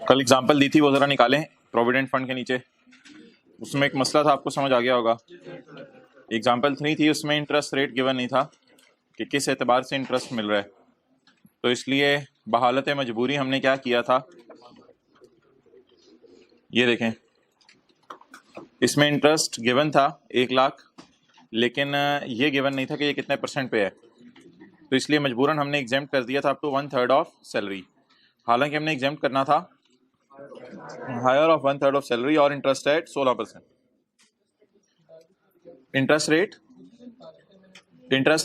कल एग्जांपल दी थी वो जरा निकालें प्रोविडेंट फंड के नीचे। उसमें एक मसला था, आपको समझ आ गया होगा। एग्जांपल 3 थी, उसमें इंटरेस्ट रेट गिवन नहीं था कि किस एतबार से इंटरेस्ट मिल रहा है। तो इसलिए बहालत मजबूरी हमने क्या किया था, ये देखें, इसमें इंटरेस्ट गिवन था 1 लाख, लेकिन ये गिवन नहीं था कि ये कितने परसेंट पे है। तो इसलिए मजबूरन हमने एग्जाम्प्ट कर दिया था अप टू 1/3 ऑफ सैलरी। हालांकि हमने एग्जाम्प्ट करना था हायर ऑफ 1/3 ऑफ सैलरी और इंटरेस्ट एट 16%। इंटरेस्ट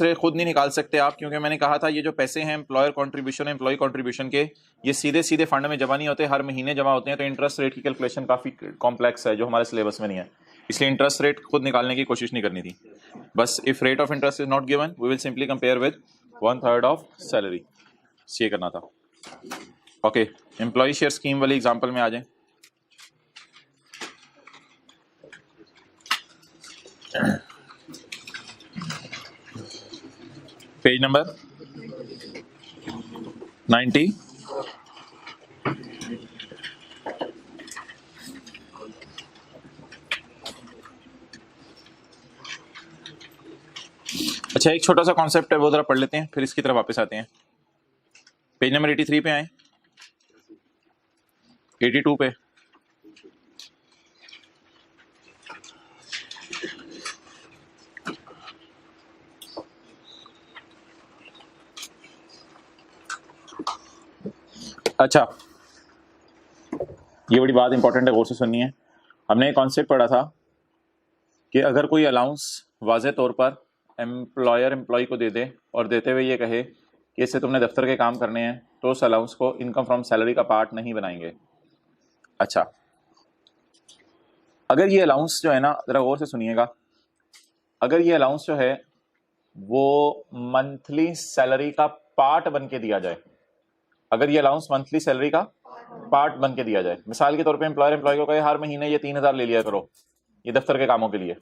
रेट खुद नहीं निकाल सकते आप, क्योंकि मैंने कहा था ये जो पैसे हैं एम्प्लॉयर कॉन्ट्रीब्यूशन एम्प्लॉय कॉन्ट्रीब्यूशन के, ये सीधे सीधे फंड में जमा नहीं होते, हर महीने जमा होते हैं। तो इंटरेस्ट रेट की कैलकुलेशन काफ़ी कॉम्प्लेक्स है जो हमारे सिलेबस में नहीं है, इसलिए इंटरेस्ट रेट खुद निकालने की कोशिश नहीं करनी थी। बस if rate of interest is not given we will simply compare with 1/3 of salary, ये करना था। ओके, एम्प्लॉय शेयर स्कीम वाली एग्जांपल में आ जाएं। Page number 90। अच्छा, एक छोटा सा कॉन्सेप्ट है वो जरा पढ़ लेते हैं, फिर इसकी तरफ वापस आते हैं। पेज नंबर 83 पे आए, 82 पे। अच्छा, ये बड़ी बात इंपॉर्टेंट है, गौर से सुननी है। हमने एक कॉन्सेप्ट पढ़ा था कि अगर कोई अलाउंस वाज़े तौर पर एम्प्लॉयर एम्प्लॉय को दे दे और देते हुए ये कहे कि इससे तुमने दफ्तर के काम करने हैं, तो उस अलाउंस को इनकम फ्रॉम सैलरी का पार्ट नहीं बनाएंगे। अच्छा, अगर ये अलाउंस जो है ना, ज़रा गौर से सुनिएगा, अगर ये अलाउंस जो है वो मंथली सैलरी का पार्ट बन के दिया जाए, अगर ये अलाउंस मंथली सैलरी का पार्ट बन के दिया जाए, मिसाल के तौर पे एम्प्लॉयर एम्प्लॉय को कहे हर महीने ये 3,000 ले लिया करो ये दफ्तर के कामों के लिए।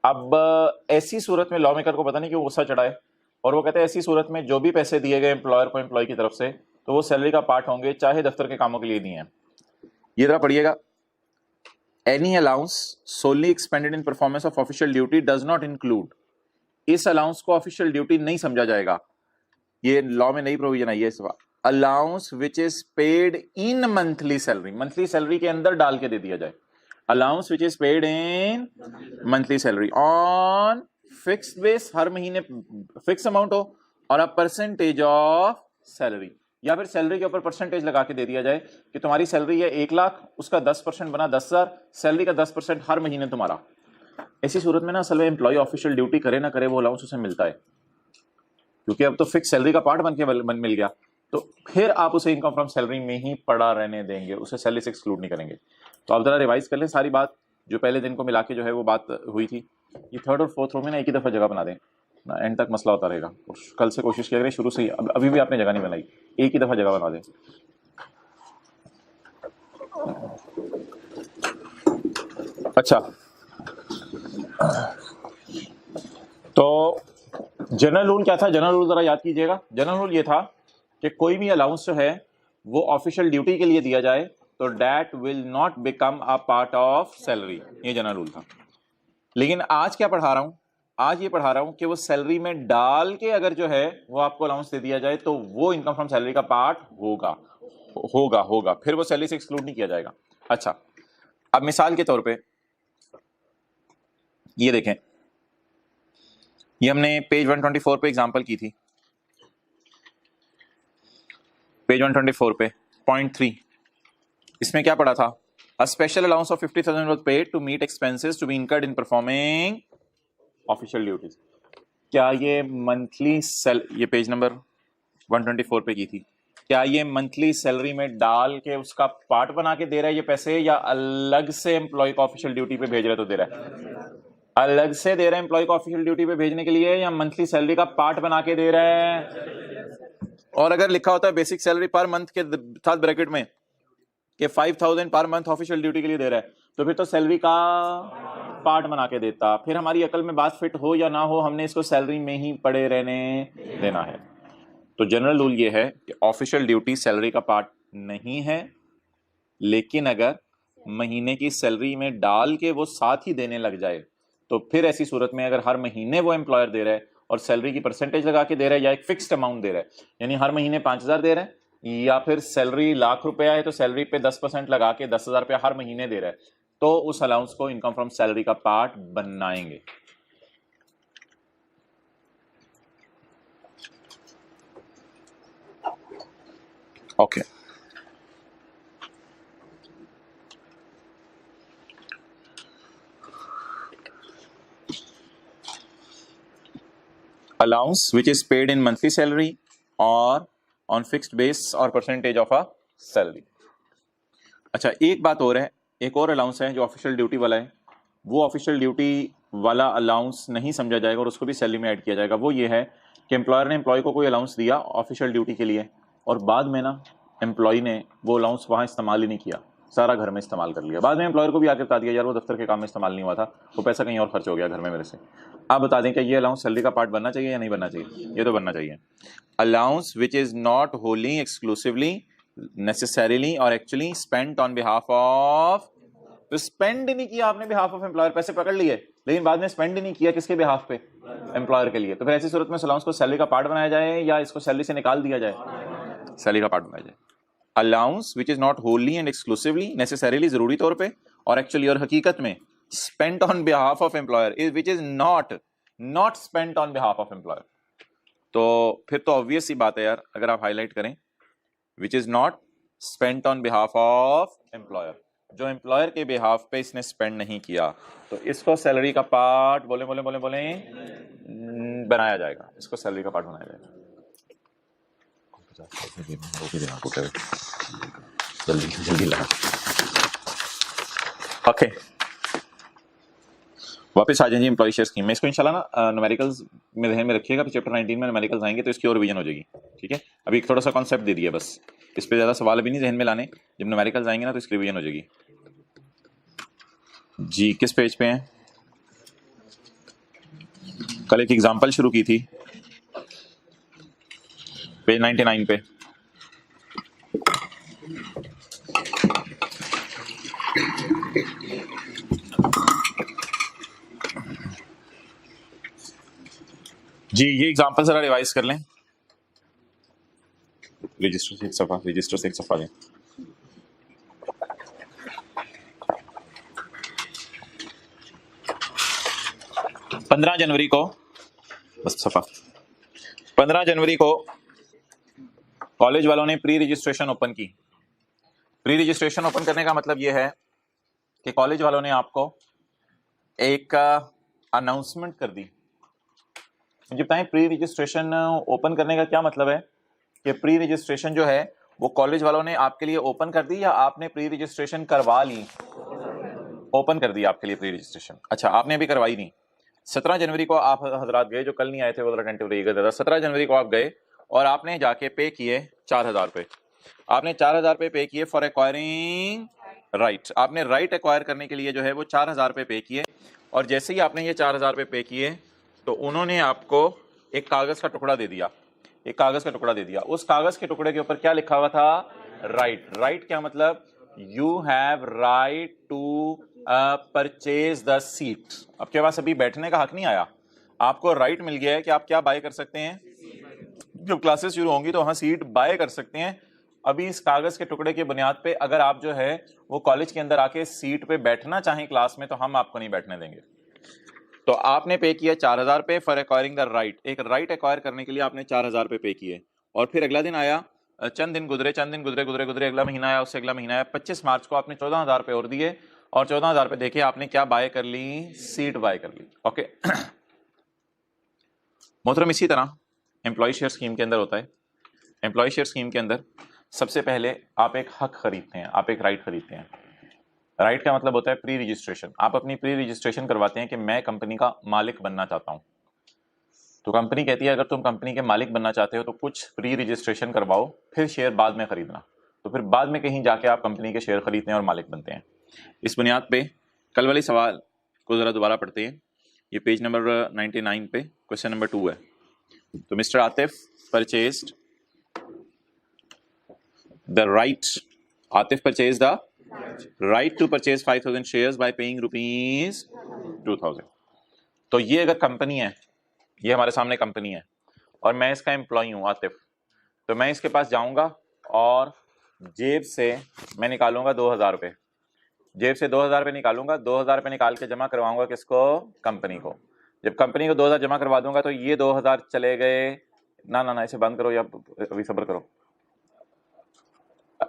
अब ऐसी सूरत में लॉ मेकर को पता नहीं क्यों गुस्सा चढ़ा है, और वो कहते हैं ऐसी सूरत में जो भी पैसे दिए गए एम्प्लॉयर को एम्प्लॉय की तरफ से, तो वो सैलरी का पार्ट होंगे, चाहे दफ्तर के कामों के लिए दिए हैं। ये जरा पढ़िएगा, any allowance solely expended in performance of official duty does not include, इस अलाउंस को ऑफिशियल ड्यूटी नहीं समझा जाएगा। ये लॉ में नई प्रोविजन आई है इस बार। Allowance which is paid in monthly salary, monthly salary के अंदर डाल के दे दिया जाए। Allowance which is paid in monthly salary on fixed base, हर महीने फिक्स अमाउंट हो, और अ परसेंटेज ऑफ सैलरी, या फिर सैलरी के ऊपर परसेंटेज लगा के दे दिया जाए कि तुम्हारी सैलरी है 1 लाख, उसका 10% बना 10,000, सैलरी का 10% हर महीने तुम्हारा। ऐसी सूरत में ना असल में एम्प्लॉय ऑफिशियल ड्यूटी करे ना करे वो अलाउंस उसे मिलता है, क्योंकि अब तो फिक्स सैलरी का पार्ट बन के मिल गया, तो फिर आप उसे इनकम फ्रॉम सैलरी में ही पड़ा रहने देंगे, उसे सैलरी से एक्सक्लूड नहीं करेंगे। तो आप जरा रिवाइज कर लें सारी बात जो पहले दिन को मिला के जो है वो बात हुई थी। ये 3rd और 4th रो में ना एक ही दफ़ा जगह बना दें ना, एंड तक मसला होता रहेगा। कल से कोशिश किया करें शुरू से ही, अभी भी आपने जगह नहीं बनाई, एक ही दफ़ा जगह बना दें। अच्छा, तो जनरल रूल क्या था, जनरल रूल जरा याद कीजिएगा। जनरल रूल ये था कि कोई भी अलाउंस जो है वो ऑफिशियल ड्यूटी के लिए दिया जाए तो that will not become a part of salary, ये जनरल रूल था। लेकिन आज क्या पढ़ा रहा हूं, आज ये पढ़ा रहा हूं कि वो सैलरी में डाल के अगर जो है वो आपको अलाउंस दे दिया जाए तो वो इनकम फ्रॉम सैलरी का पार्ट होगा, फिर वो सैलरी से एक्सक्लूड नहीं किया जाएगा। अच्छा, अब मिसाल के तौर पे ये देखें, ये हमने पेज 124 पे एग्जांपल की थी, पेज 124 पे पॉइंट 3, इसमें क्या पढ़ा था, a special allowance of 50,000 was paid to meet expenses to be incurred in performing official duties. क्या ये मंथली ये पेज नंबर 124 पे की थी, क्या ये मंथली सैलरी में डाल के उसका पार्ट बना के दे रहा है ये पैसे, या अलग से एम्प्लॉय को ऑफिशियल ड्यूटी पे भेज रहा है तो दे रहा है? अलग से दे रहा है एम्प्लॉय को ऑफिशियल ड्यूटी पे भेजने के लिए, या मंथली सैलरी का पार्ट बना के दे रहा है? और अगर लिखा होता है बेसिक सैलरी पर मंथ के साथ ब्रैकेट में कि 5,000 पर मंथ ऑफिशियल ड्यूटी के लिए दे रहा है, तो फिर तो सैलरी का पार्ट बना के देता। फिर हमारी अकल में बात फिट हो या ना हो, हमने इसको सैलरी में ही पड़े रहने देना है। तो जनरल रूल ये है कि ऑफिशियल ड्यूटी सैलरी का पार्ट नहीं है, लेकिन अगर महीने की सैलरी में डाल के वो साथ ही देने लग जाए तो फिर ऐसी सूरत में अगर हर महीने वो एम्प्लॉयर दे रहा है और सैलरी की परसेंटेज लगा के दे रहा है या एक फिक्स्ड अमाउंट दे रहा है, यानी हर महीने 5,000 दे रहा है या फिर सैलरी ₹1,00,000 है तो सैलरी पे 10% लगा के 10,000 रुपया हर महीने दे रहा है, तो उस अलाउंस को इनकम फ्रॉम सैलरी का पार्ट बनाएंगे। Okay allowance which is paid in monthly salary और ऑन फिक्स्ड बेस और परसेंटेज ऑफ अ सैलरी। अच्छा, एक बात और है, एक और अलाउंस है जो ऑफिशियल ड्यूटी वाला है, वो ऑफिशियल ड्यूटी वाला अलाउंस नहीं समझा जाएगा और उसको भी सैलरी में ऐड किया जाएगा। वो ये है कि एम्प्लॉयर ने एम्प्लॉय को कोई अलाउंस दिया ऑफिशियल ड्यूटी के लिए और बाद में ना एम्प्लॉय ने वो अलाउंस वहाँ इस्तेमाल ही नहीं किया, सारा घर में इस्तेमाल कर लिया। बाद में एम्प्लॉयर को भी आके बता दिया यार वो दफ्तर के काम में इस्तेमाल नहीं हुआ था, वो पैसा कहीं और खर्च हो गया घर में मेरे से। आप बता दें कि ये अलाउंस सैलरी का पार्ट बनना चाहिए या नहीं बनना चाहिए? ये तो बनना चाहिए। Allowance which is not wholly exclusively necessarily और actually spent on behalf of, तो स्पेंड नहीं किया आपने बिहाफ ऑफ एम्प्लॉयर, पैसे पकड़ लिए लेकिन बाद में स्पेंड नहीं किया किसके बिहाफ पे? एम्प्लॉयर के लिए। तो फिर ऐसी सूरत में अलाउंस को सैलरी का पार्ट बनाया जाए या इसको सैलरी से निकाल दिया जाए? सैलरी का पार्ट बनाया जाए। Allowance which is not Holi and exclusively necessarily जरूरी तौर पे और एक्चुअली और हकीकत में spent on behalf of employer which is not spent on behalf of employer, तो फिर तो ऑब्वियस सी बात है यार, अगर आप हाईलाइट करें विच is not spent on behalf of employer, जो एम्प्लॉयर के बिहाफ पे इसने स्पेंड नहीं किया, तो इसको सैलरी का पार्ट बोले बोले बोले बोले बनाया जाएगा, इसको सैलरी का पार्ट बनाया जाएगा। जल्दी लगा। ओके, वापस आ जाएंगे एम्प्लॉय शेयर स्कीम में। इसको इंशाल्लाह ना न्यूमेरिकल्स में ध्यान में रखिएगा, फिर चैप्टर 19 में न्यूमेरिकल्स आएंगे तो इसकी और रिवीजन हो जाएगी। ठीक है, अभी थोड़ा सा कॉन्सेप्ट दे दिया बस, इस पे ज़्यादा सवाल भी नहीं जहन में लाने, जब न्यूमेरिकल्स आएंगे ना तो इसकी रिवीजन हो जाएगी। जी किस पेज पे हैं? कल एक एग्जाम्पल शुरू की थी पेज 99 पे। जी ये एग्जाम्पल जरा रिवाइज कर लें, रजिस्टर से एक सफा लें। पंद्रह जनवरी को 15 जनवरी को कॉलेज वालों ने प्री रजिस्ट्रेशन ओपन की। प्री रजिस्ट्रेशन ओपन करने का मतलब यह है कि कॉलेज वालों ने आपको एक अनाउंसमेंट कर दी। मुझे बताएं प्री रजिस्ट्रेशन ओपन करने का क्या मतलब है? कि प्री रजिस्ट्रेशन जो है वो कॉलेज वालों ने आपके लिए ओपन कर दी या आपने प्री रजिस्ट्रेशन करवा ली? ओपन कर दी आपके लिए प्री रजिस्ट्रेशन। अच्छा, आपने अभी करवाई नहीं। 17 जनवरी को आप हजरात गए, जो कल नहीं आए थे वो अटेंटिव रहिएगा। 17 जनवरी को आप गए और आपने जाके पे किए 4,000 रुपये। आपने 4,000 रुपये पे किए फॉर एक्वायरिंग राइट। आपने राइट एक्वायर करने के लिए जो है वो 4,000 रुपये पे किए, और जैसे ही आपने ये 4,000 रुपये पे किए तो उन्होंने आपको एक कागज का टुकड़ा दे दिया। एक कागज का टुकड़ा दे दिया। उस कागज के टुकड़े के ऊपर क्या लिखा हुआ था? राइट। राइट क्या मतलब? You have right to purchase the seat. आपके पास अभी बैठने का हक नहीं आया, आपको राइट मिल गया है कि आप क्या बाय कर सकते हैं। जब क्लासेस शुरू होंगी तो वहां सीट बाय कर सकते हैं। अभी इस कागज के टुकड़े की बुनियाद पे अगर आप जो है वो कॉलेज के अंदर आके सीट पे बैठना चाहें क्लास में, तो हम आपको नहीं बैठने देंगे। तो आपने पे किया 4,000 रुपये फॉर एक्वायरिंग द राइट। एक राइट एक्वायर करने के लिए आपने 4,000 रुपये पे किए, और फिर अगला दिन आया, चंद दिन गुजरे अगला महीना आया, उससे अगला महीना आया, 25 मार्च को आपने 14,000 रुपये और दिए, और 14,000 रुपये देखे आपने क्या बाय कर ली? सीट बाय कर ली। ओके मोहतरम, इसी तरह एम्प्लॉय शेयर स्कीम के अंदर होता है। एम्प्लॉय शेयर स्कीम के अंदर सबसे पहले आप एक हक खरीदते हैं, आप एक राइट खरीदते हैं। राइट का मतलब होता है प्री रजिस्ट्रेशन। आप अपनी प्री रजिस्ट्रेशन करवाते हैं कि मैं कंपनी का मालिक बनना चाहता हूं। तो कंपनी कहती है अगर तुम कंपनी के मालिक बनना चाहते हो तो कुछ प्री रजिस्ट्रेशन करवाओ, फिर शेयर बाद में खरीदना। तो फिर बाद में कहीं जाके आप कंपनी के शेयर खरीदते हैं और मालिक बनते हैं। इस बुनियाद पे कल वाले सवाल को जरा दोबारा पढ़ते हैं। ये पेज नंबर 99 पे क्वेश्चन नंबर 2 है। तो mister Atif purchased the right, Atif purchase the right to purchase 5000 shares by paying ₹2000। तो ये अगर कंपनी है, ये हमारे सामने कंपनी है और मैं इसका एम्प्लॉय हूं आतिफ, तो मैं इसके पास जाऊंगा और जेब से मैं निकालूंगा 2000 रुपये, जेब से 2000 रुपये निकालूंगा, 2000 रुपये निकाल के जमा करवाऊंगा किसको? कंपनी को। जब कंपनी को 2000 जमा करवा दूंगा तो ये 2000 चले गए, ना ना ना इसे बंद करो या अभी सब्र करो,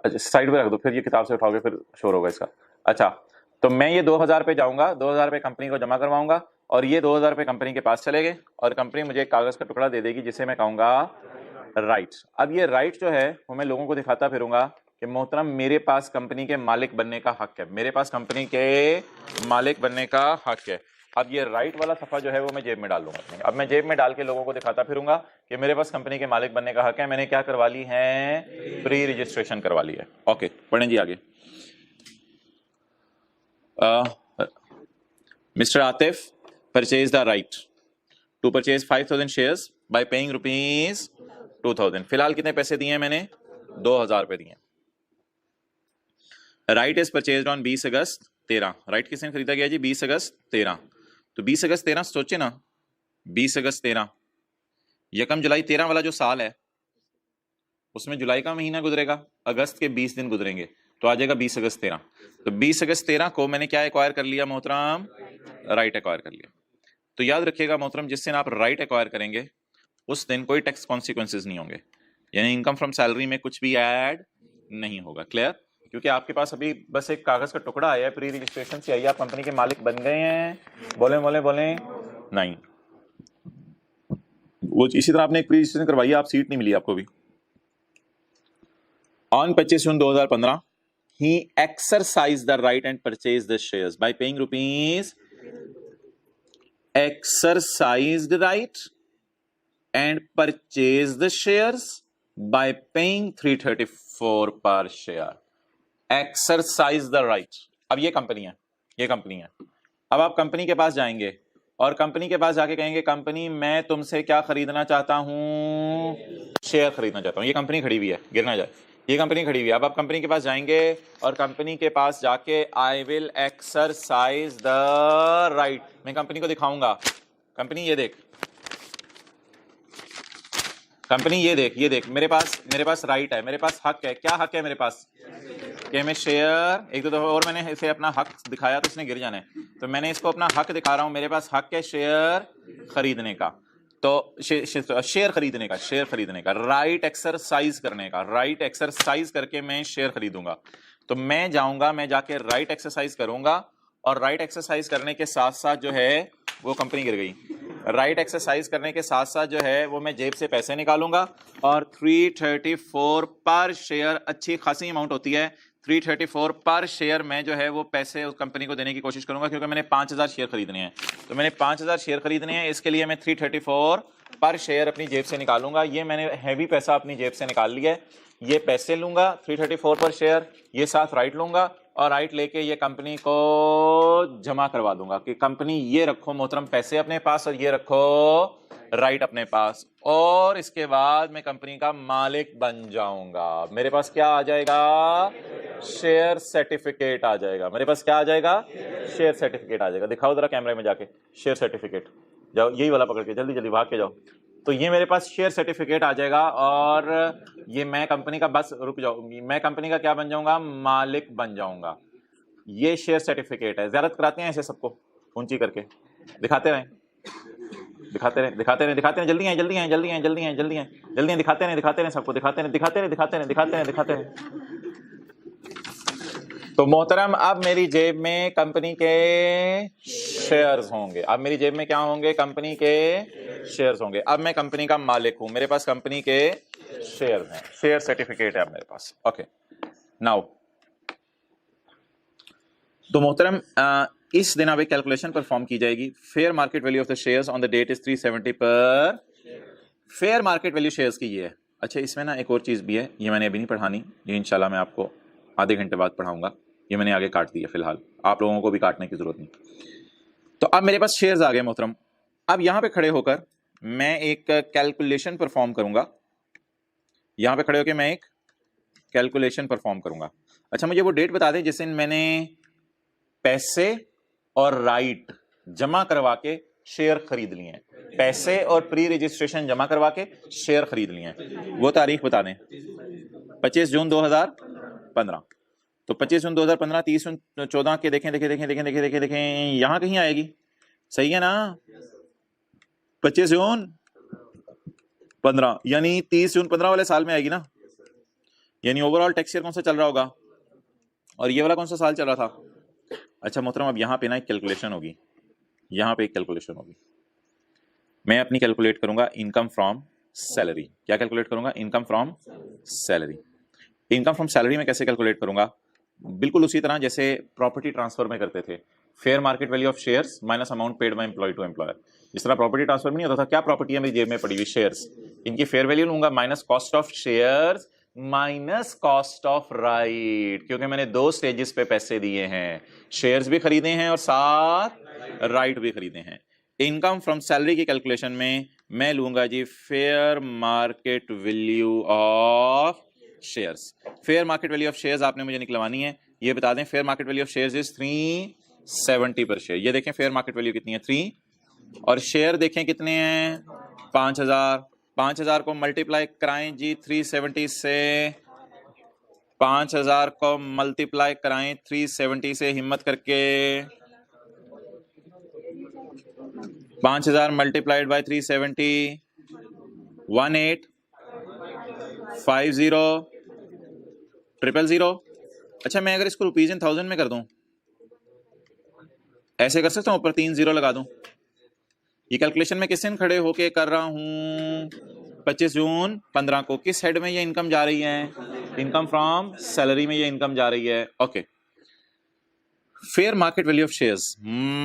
साइड में रख दो, फिर ये किताब से उठाओगे फिर शोर होगा इसका। अच्छा, तो मैं ये 2000 पे जाऊंगा, 2000 रुपये कंपनी को जमा करवाऊंगा और ये 2000 रुपये कंपनी के पास चले गए और कंपनी मुझे एक कागज का टुकड़ा दे देगी जिसे मैं कहूंगा राइट। अब ये राइट जो है वो मैं लोगों को दिखाता फिरूंगा कि मोहतरम मेरे पास कंपनी के मालिक बनने का हक है, मेरे पास कंपनी के मालिक बनने का हक है। अब ये राइट वाला सफा जो है वो मैं जेब में डाल लूंगा अपने। अब मैं जेब में डाल के लोगों को दिखाता फिरूंगा कि मेरे पास कंपनी के मालिक बनने का हक है, मैंने क्या करवा ली है? प्री रजिस्ट्रेशन करवा ली है। ओके, पढ़ें जी आगे। Mister Atif purchase the right to purchase 5000 shares by paying ₹2000। फिलहाल कितने पैसे दिए हैं मैंने? 2000 रुपए दिए। Right is purchase on 20 August 13। Right किसने खरीदा गया जी? 20 अगस्त 13। तो 20 अगस्त 13 सोचे ना, 20 अगस्त 13, यकम जुलाई 13 वाला जो साल है उसमें जुलाई का महीना गुजरेगा, अगस्त के 20 दिन गुजरेंगे, तो आ जाएगा 20 अगस्त 13। तो 20 अगस्त 13 को मैंने क्या एक्वायर कर लिया मोहतरम? राइट एक्वायर कर लिया। तो याद रखिएगा मोहतरम, जिस दिन आप राइट एक्वायर करेंगे उस दिन कोई टैक्स कॉन्सिक्वेंसेज नहीं होंगे, यानी इनकम फ्रॉम सैलरी में कुछ भी ऐड नहीं होगा। क्लियर? क्योंकि आपके पास अभी बस एक कागज का टुकड़ा आया है, प्री रजिस्ट्रेशन से आई, आप कंपनी के मालिक बन गए हैं। बोले बोले बोले नहीं, वो इसी तरह आपने एक प्री रजिस्ट्रेशन करवाई, आप सीट नहीं मिली आपको भी। On 25 June 2015 he exercised the right and purchased the shares by paying rupees, exercised the right and purchased the shares by paying 334 per share। exercise the right। अब ये कंपनी है, ये company है। अब आप कंपनी के पास जाएंगे और कंपनी के पास जाके कहेंगे कंपनी मैं तुमसे क्या खरीदना चाहता हूं? शेयर खरीदना चाहता हूं। ये कंपनी खड़ी हुई है, गिरना जाए, ये कंपनी खड़ी हुई है। अब आप कंपनी के पास जाएंगे और कंपनी के पास जाके I will exercise the right, मैं कंपनी को दिखाऊंगा, कंपनी ये देख, कंपनी ये देख, ये देख, मेरे पास राइट है, मेरे पास हक है। क्या हक है मेरे पास? कि मैं शेयर, एक दो दफा और मैंने इसे अपना हक दिखाया तो इसने गिर जाना है, तो मैंने इसको अपना हक दिखा रहा हूं। मेरे पास हक है शेयर खरीदने का, तो शेयर खरीदने का, शेयर खरीदने का, राइट एक्सरसाइज करने का, राइट एक्सरसाइज करके मैं शेयर खरीदूंगा। तो मैं जाऊंगा, मैं जाके राइट एक्सरसाइज करूंगा और राइट एक्सरसाइज करने के साथ साथ जो है वो कंपनी गिर गई। राइट एक्सरसाइज करने के साथ साथ जो है वो मैं जेब से पैसे निकालूंगा और 334 पर शेयर, अच्छी खासी अमाउंट होती है, 334 पर शेयर मैं जो है वो पैसे उस कंपनी को देने की कोशिश करूंगा, क्योंकि मैंने 5000 शेयर खरीदने हैं। तो मैंने 5000 शेयर खरीदने हैं, इसके लिए मैं 334 पर शेयर अपनी जेब से निकालूंगा। ये मैंने हैवी पैसा अपनी जेब से निकाल लिया है, ये पैसे लूंगा 334 पर शेयर, ये साथ राइट लूंगा और राइट लेके ये कंपनी को जमा करवा दूंगा कि कंपनी ये रखो मोहतरम पैसे अपने पास और ये रखो राइट अपने पास, और इसके बाद मैं कंपनी का मालिक बन जाऊंगा। मेरे पास क्या आ जाएगा? शेयर सर्टिफिकेट आ जाएगा। मेरे पास क्या आ जाएगा? शेयर सर्टिफिकेट आ जाएगा। दिखाओ जरा कैमरे में जाके शेयर सर्टिफिकेट, जाओ यही वाला पकड़ के, जल्दी जल्दी भाग के जाओ। तो ये मेरे पास शेयर सर्टिफिकेट आ जाएगा और ये मैं कंपनी का, बस रुक जाओ, मैं कंपनी का क्या बन जाऊंगा? मालिक बन जाऊंगा। ये शेयर सर्टिफिकेट है। ज़्यारत कराते हैं ऐसे सबको ऊंची करके, दिखाते रहें, दिखाते रहें, दिखाते रहें, दिखाते रहें, जल्दी हैं, जल्दी हैं, जल्दी हैं, जल्दी हैं, जल्दी हैं, जल्दी हैं, दिखाते रहें, दिखाते रहें, सबको दिखाते रहें, दिखाते रहें, दिखाते रहें, दिखाते रहें, दिखाते रहें। तो मोहतरम अब मेरी जेब में कंपनी के शेयर्स होंगे। अब मेरी जेब में क्या होंगे? कंपनी के शेयर्स होंगे। अब मैं कंपनी का मालिक हूं, मेरे पास कंपनी के शेयर्स हैं, शेयर सर्टिफिकेट है अब मेरे पास। ओके नाउ, तो मोहतरम इस दिन अब एक कैलकुलेशन परफॉर्म की जाएगी। Fair market value of the shares on the date is 370 per. Fair market value shares की ये है। अच्छा, इसमें ना एक और चीज भी है, ये मैंने अभी नहीं पढ़ानी, ये इंशाल्लाह मैं आपको आधे घंटे बाद पढ़ाऊंगा। ये मैंने आगे काट दिया, फिलहाल आप लोगों को भी काटने की जरूरत नहीं। तो अब मेरे पास शेयर्स आ गए मोहतरम। अब यहां पे खड़े होकर मैं एक कैलकुलेशन परफॉर्म करूंगा। यहां पे खड़े होकर मैं एक कैलकुलेशन परफॉर्म करूंगा। अच्छा मुझे वो डेट बता दें जिस दिन मैंने पैसे और राइट जमा करवा के शेयर खरीद लिए हैं, पैसे और प्री रजिस्ट्रेशन जमा करवा के शेयर खरीद लिए हैं, वो तारीख बता दें। 25 जून 2015। तो 25 जून 2015, 30 जून 14 के देखें देखें देखें देखें देखें देखें देखें यहां कहीं आएगी, सही है ना? 25 जून 15 यानी 30 जून 15 वाले साल में आएगी ना। यानी ओवरऑल टैक्स ईयर कौन सा चल रहा होगा और ये वाला कौन सा साल चल रहा था? अच्छा मोहतरम, अब यहाँ पे ना एक कैलकुलेशन होगी, यहाँ पे एक कैलकुलेशन होगी। मैं अपनी कैलकुलेट करूंगा इनकम फ्रॉम सैलरी। क्या कैलकुलेट करूंगा? Income from salary. Income from salary में कैसे कैलकुलेट करूंगा? बिल्कुल उसी तरह जैसे प्रॉपर्टी ट्रांसफर में करते थे, fair market value of shares minus amount paid by employ to employer. जिस तरह प्रॉपर्टी ट्रांसफर में नहीं होता था, क्या प्रॉपर्टी है मेरी जेब में पड़ी हुई? शेयर्स। इनकी फेयर वैल्यू लूंगा minus cost of shares minus cost of right, क्योंकि मैंने 2 स्टेजेस पे पैसे दिए हैं, शेयर्स भी खरीदे हैं और साथ राइट भी खरीदे हैं। इनकम फ्रॉम सैलरी की कैलकुलेशन में मैं लूंगा जी fair market value of shares. Fair market value of shares आपने मुझे निकलवानी है, ये बता दें। Fair market value of shares is 370 per share. ये देखें फेयर मार्केट वैल्यू कितनी है? 3, और शेयर देखें कितने हैं? 5000। 5000 को मल्टीप्लाई कराएं जी 370 से, 5000 को मल्टीप्लाई कराएं 370 से, हिम्मत करके 5000 मल्टीप्लाइड बाय 370 18500000। अच्छा मैं अगर इसको रुपीज इन थाउजेंड में कर दूं, ऐसे कर सकता हूं, ऊपर 3 0 लगा दूं। ये कैलकुलेशन में किस दिन खड़े होके कर रहा हूं? 25 जून 15 को। किस हेड में ये इनकम जा रही है? इनकम फ्रॉम सैलरी में ये इनकम जा रही है। Okay, fair market value of shares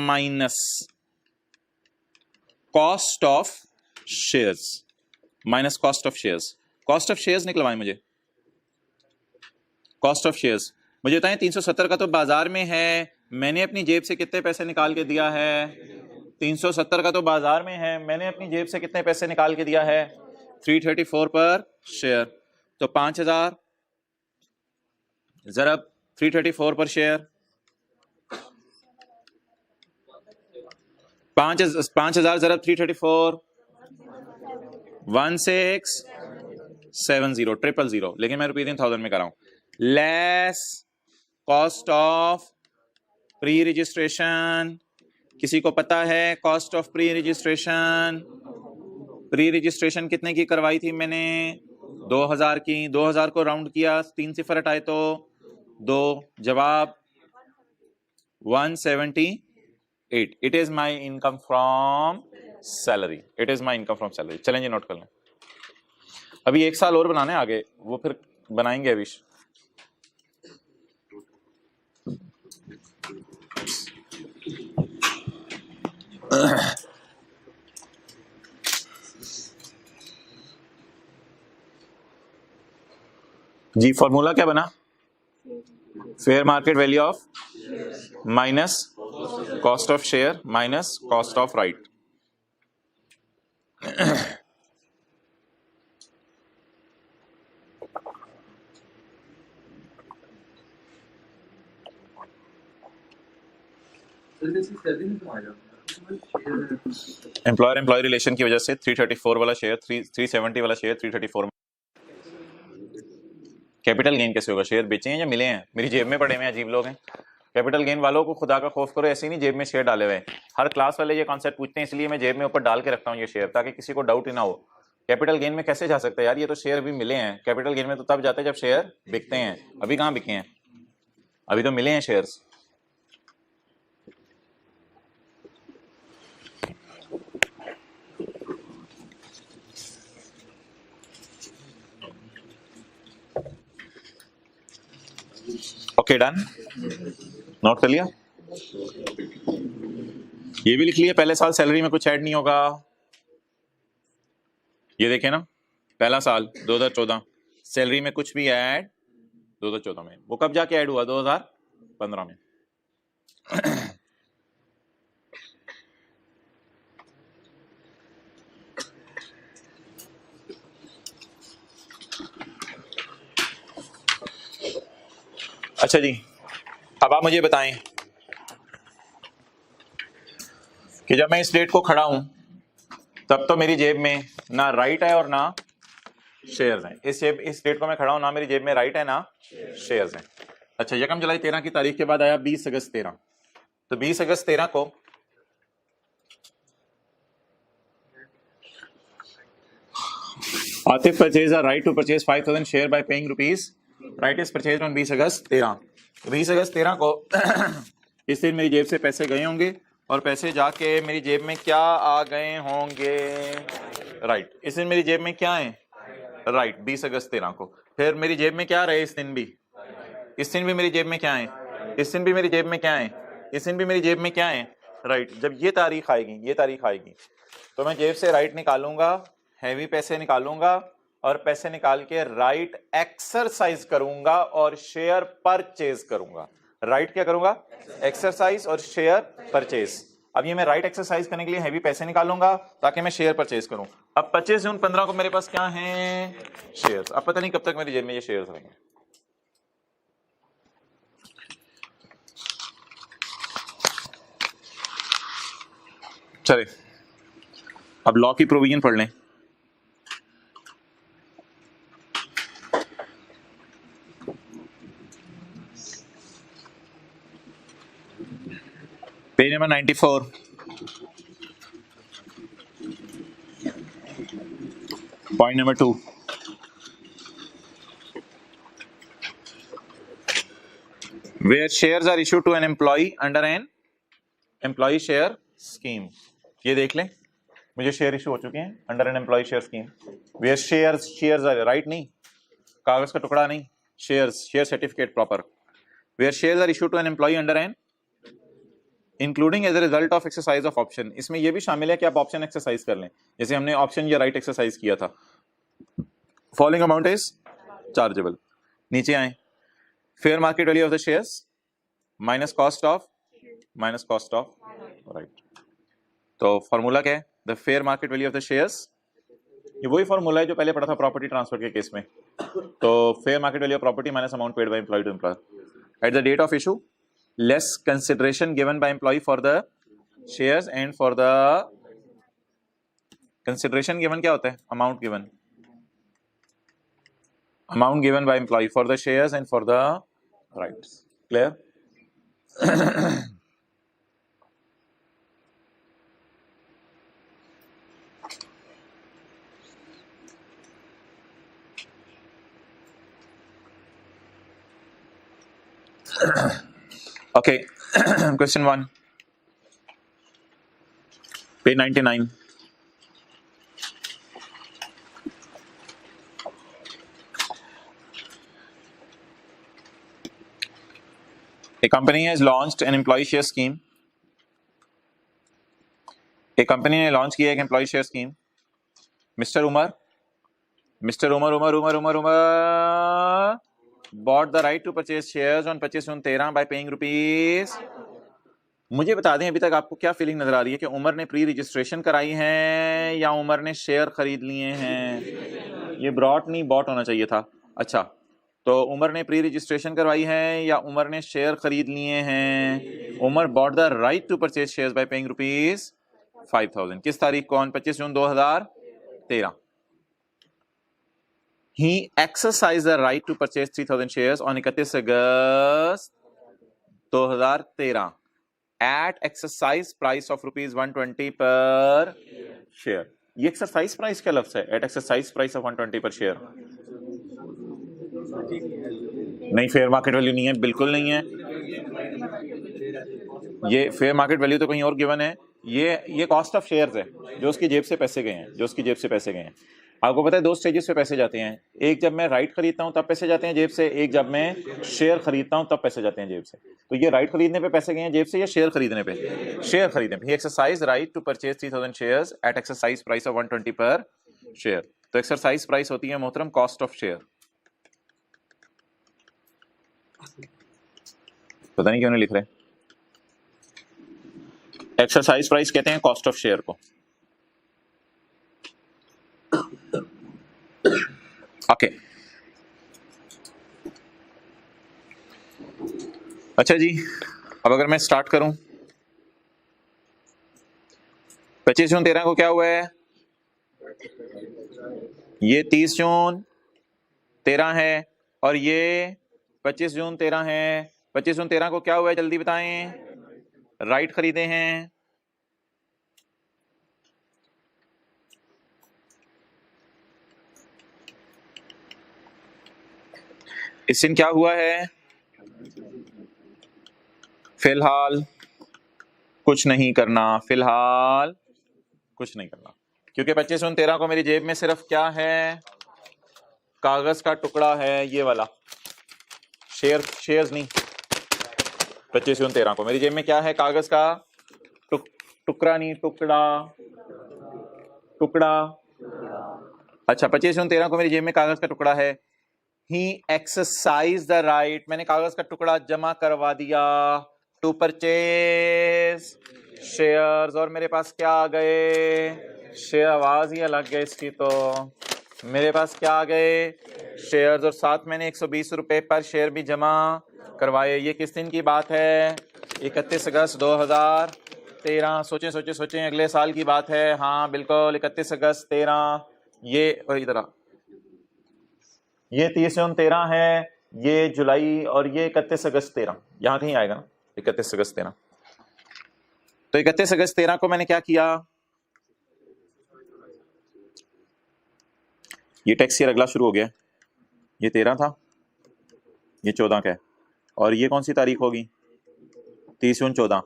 minus cost of shares, minus cost of shares. Cost of shares निकलवाएं मुझे। कॉस्ट ऑफ शेयर्स मुझे बताएं। 370 का तो बाजार में है, मैंने अपनी जेब से कितने पैसे निकाल के दिया है? 370 का तो बाजार में है, मैंने अपनी जेब से कितने पैसे निकाल के दिया है? 334 पर शेयर। तो 5000 जरब 334 पर शेयर, 5000 जरब 334, 1670 000। लेकिन मैं रुपीज इन थाउजेंड में कर रहा हूं। Less cost of pre registration. किसी को पता है cost of pre registration? Pre registration कितने की करवाई थी मैंने? 2000 की। 2000 को राउंड किया, 3 सिफर हटाए तो 2, जवाब 178। It is my income from salary. It is my income from salary. चलें जी नोट कर लें। अभी 1 साल और बनाने आगे, वो फिर बनाएंगे अभी। जी फॉर्मूला क्या बना? Fair market value of minus cost of share minus cost of right. Employer employ relation की वजह से 334 वाला शेयर 370 वाला शेयर 334 में। कैपिटल गेन कैसे होगा? शेयर बेचे हैं या मिले हैं? मेरी जेब में पड़े हुए अजीब लोग हैं। कैपिटल गेन वालों को खुदा का खौफ करो, ऐसे नहीं जेब में शेयर डाले हुए। हर क्लास वाले ये कॉन्सेप्ट पूछते हैं, इसलिए मैं जेब में ऊपर डाल के रखता हूँ ये शेयर, ताकि किसी को डाउट ही ना हो। कैपिटल गेन में कैसे जा सकता है यार? ये तो शेयर भी मिले हैं। कैपिटल गेन में तो तब जाते हैं जब शेयर बिकते हैं। अभी कहाँ बिके हैं? अभी तो मिले हैं शेयर्स। ओके डन, नोट कर लिया। ये भी लिख लिया, पहले साल सैलरी में कुछ ऐड नहीं होगा। ये देखें ना, पहला साल 2014 सैलरी में कुछ भी ऐड 2014 में। वो कब जाके ऐड हुआ? 2015 में। अच्छा जी, अब आप मुझे बताएं कि जब मैं इस डेट को खड़ा हूं तब तो मेरी जेब में ना राइट है और ना शेयर्स हैं। इस डेट को मैं खड़ा हूं, ना मेरी जेब में राइट है ना शेयर्स हैं। अच्छा, यकम जुलाई 13 की तारीख के बाद आया 20 अगस्त 13। तो 20 अगस्त 13 को Atif purchase a right to purchase 5000 share by paying rupees, right is purchase on 20 अगस्त 13। 20 अगस्त 13 को इस दिन मेरी जेब से पैसे गए होंगे और पैसे जाके मेरी जेब में क्या आ गए होंगे, राइट। इस दिन मेरी जेब में क्या है, राइट, 20 अगस्त 13 को। फिर मेरी जेब में क्या रहे इस दिन भी, इस दिन भी मेरी जेब में क्या है, इस दिन भी मेरी जेब में क्या है, इस दिन भी मेरी जेब में क्या है, राइट। जब ये तारीख आएगी तो मैं जेब से राइट निकालूंगा, हैवी पैसे निकालूंगा और पैसे निकाल के राइट एक्सरसाइज करूंगा और शेयर परचेज करूंगा। राइट क्या करूंगा, एक्सरसाइज और शेयर परचेज। अब ये मैं राइट एक्सरसाइज करने के लिए हैवी पैसे निकालूंगा ताकि मैं शेयर परचेज करूं। अब 25 जून 15 को मेरे पास क्या है, शेयर्स। अब पता नहीं कब तक मेरी जेब में ये शेयर्स रहेंगे। चलिए अब लॉ की प्रोविजन पढ़ लें। Page number 94, point number 2। Where shares are issued to an employee under an employee share scheme। ये देख लें, मुझे शेयर इशू हो चुके हैं under an employ share scheme. Where shares are, right नहीं, कागज का टुकड़ा नहीं, share certificate proper. Where shares are issue to an employ under an including as a result of exercise of option. इसमें यह भी शामिल है कि आप ऑप्शन एक्सरसाइज कर लें, जैसे हमने ऑप्शन या राइट एक्सरसाइज किया था। Following amount is chargeable. नीचे आए, fair market value of the shares minus cost of right. तो फॉर्मूला क्या है, the fair market value of the shares, ये वही फॉर्मूला है जो पहले पढ़ा था प्रॉपर्टी ट्रांसफर के केस में। तो fair market value of property minus amount paid by employ to employer at the date of issue, less consideration given by employee for the shares and for the consideration given क्या होता है, amount given by employee for the shares and for the rights। clear? okay। question 1, page 99। A company has launched an employee share scheme। एक company ने launch किया एक employ share scheme. Mister Umar bought the right to purchase shares on 25 June 13 by paying rupees. मुझे बता दें अभी तक आपको क्या फीलिंग नजर आ रही है कि उमर ने प्री रजिस्ट्रेशन कराई है या उमर ने शेयर खरीद लिए हैं। ये ब्रॉट नहीं बॉट होना चाहिए था। अच्छा, तो उमर ने प्री रजिस्ट्रेशन करवाई है या उमर ने शेयर खरीद लिए हैं। Umar bought the right to purchase shares by paying rupees 5000। किस तारीख को, 25 जून 2013। He exercised the right to purchase 3000 shares on 31 August 2013 at exercise price of rupees 120 per share। ये एक्सरसाइज प्राइस क्या लफ्ज है, eight exercise price of 120 per share. नहीं, fair market value नहीं है, बिल्कुल नहीं है। ये फेयर मार्केट वैल्यू तो कहीं और गिवन है। ये कॉस्ट ऑफ शेयर्स है, जो उसकी जेब से पैसे गए हैं, आपको पता है 2 स्टेजेस पे पैसे जाते हैं। एक जब मैं राइट खरीदता हूं तब पैसे जाते हैं जेब से, एक जब मैं शेयर खरीदता हूं तब पैसे जाते हैं जेब से। तो ये राइट खरीदने पे पैसे गए हैं जेब से या शेयर खरीदने पे, शेयर खरीदने पे। Exercise right to purchase 3000 shares at exercise price of 120 per share. तो एक्सरसाइज प्राइस होती है मोहतरम कॉस्ट ऑफ शेयर। पता नहीं क्यों नहीं लिख रहे। एक्सरसाइज प्राइस कहते हैं कॉस्ट ऑफ शेयर को। ओके, अच्छा जी, अब अगर मैं स्टार्ट करूं, 25 जून 13 को क्या हुआ है? ये 30 जून 13 है और ये 25 जून 13 है। 25 जून 13 को क्या हुआ है, जल्दी बताएं। राइट खरीदे हैं। इस दिन क्या हुआ है? फिलहाल कुछ नहीं करना, फिलहाल कुछ नहीं करना, क्योंकि 25 जून 13 को मेरी जेब में सिर्फ क्या है? कागज का टुकड़ा है, ये वाला। शेयर्स नहीं। 25 जून 13 को मेरी जेब में क्या है? कागज का टुकड़ा नहीं, टुकड़ा। अच्छा, 25 जून 13 को मेरी जेब में कागज का टुकड़ा है। ही एक्सरसाइज द राइट, मैंने कागज का टुकड़ा जमा करवा दिया टू परचेज शेयर्स, और मेरे पास क्या आ गए? शेयर। आवाज ही अलग है इसकी तो। मेरे पास क्या आ गए? शेयर्स, और साथ मैंने 120 रुपए पर शेयर भी जमा करवाए। ये किस दिन की बात है? 31 अगस्त 2013। सोचें, अगले साल की बात है। हाँ बिल्कुल, 31 अगस्त 13। ये इधर आ, ये 30 जून 13 है, ये जुलाई, और ये 31 अगस्त 13 यहां कहीं आएगा ना, 31 अगस्त 13। तो 31 अगस्त 13 को मैंने क्या किया? ये टैक्स ईयर अगला शुरू हो गया। ये 13 था, ये 14 का है, और ये कौन सी तारीख होगी? 30 जून 14।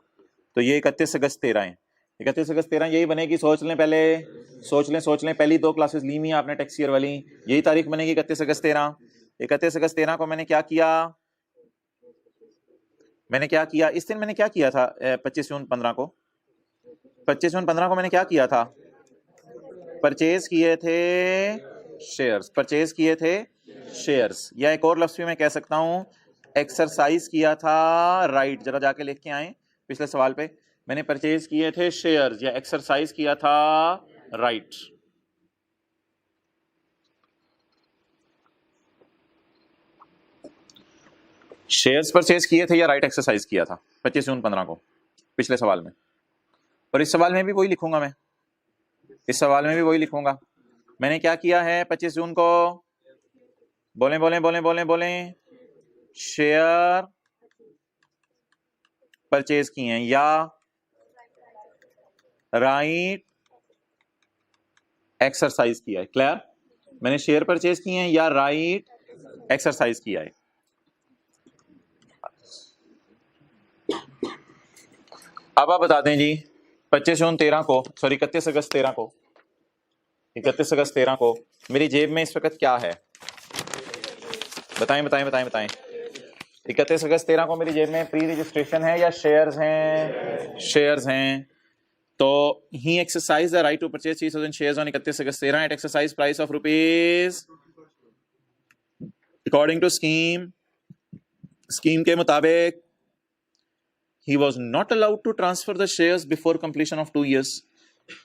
तो ये 31 अगस्त 13 है। 31 अगस्त 13 यही बनेगी। सोच लें पहले, सोच लें पहली 2 क्लासेस ली हुई आपने टैक्स ईयर वाली, यही तारीख बनेगी 31 अगस्त 13। 31 अगस्त 13 को मैंने क्या किया? इस दिन मैंने क्या किया था? 25 जून 15 को, 25 जून 15 को मैंने क्या किया था? परचेज किए थे शेयर्स, या एक और लफ्ज भी मैं कह सकता हूं, एक्सरसाइज किया था राइट। जरा जाके लिख के आए पिछले सवाल पे। मैंने परचेज किए थे शेयर्स या एक्सरसाइज किया था राइट। शेयर्स परचेज किए थे या राइट एक्सरसाइज किया था 25 जून 15 को पिछले सवाल में। और इस सवाल में भी वही लिखूंगा मैं, मैंने क्या किया है 25 जून को? बोलें। शेयर परचेज किए हैं या राइट एक्सरसाइज किया है। क्लियर? मैंने शेयर परचेज किए हैं या राइट एक्सरसाइज किया है। अब आप बता दें जी, 25 जून 13 को, सॉरी 31 अगस्त 13 को, 31 अगस्त 13 को मेरी जेब में इस वक्त क्या है? बताएं। 31 अगस्त 13 को मेरी जेब में प्री रजिस्ट्रेशन है या शेयर्स हैं। तो he exercise the right to purchase 3000 shares on 31 अगस्त 13 at exercise price of rupees, according to scheme के मुताबिक he was not allowed to transfer the shares before completion of 2 years।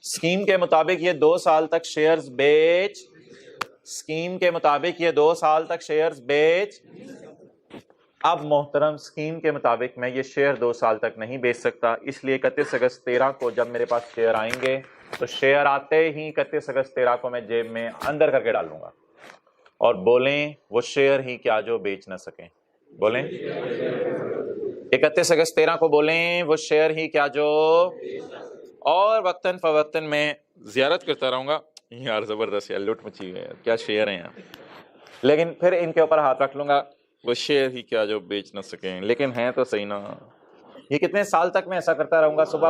Scheme के मुताबिक ये 2 साल तक शेयर्स बेच, अब मोहतरम स्कीम के मुताबिक मैं ये शेयर 2 साल तक नहीं बेच सकता, इसलिए 31 अगस्त 13 को जब मेरे पास शेयर आएंगे तो शेयर आते ही 31 अगस्त 13 को मैं जेब में अंदर करके डालूंगा। और बोलें वो शेयर ही क्या जो बेच ना सकें। बोलें 31 अगस्त 13 को बोलें वो शेयर ही क्या जो, और वक्तन फवक्तन मैं जियारत करता रहूंगा। यार जबरदस्त यार, लुट मची है यार, क्या शेयर हैं यार। लेकिन फिर इनके ऊपर हाथ रख लूंगा, वो शेयर ही क्या जो बेच ना सकें। लेकिन है तो सही ना। ये कितने साल तक मैं ऐसा करता रहूंगा? सुबह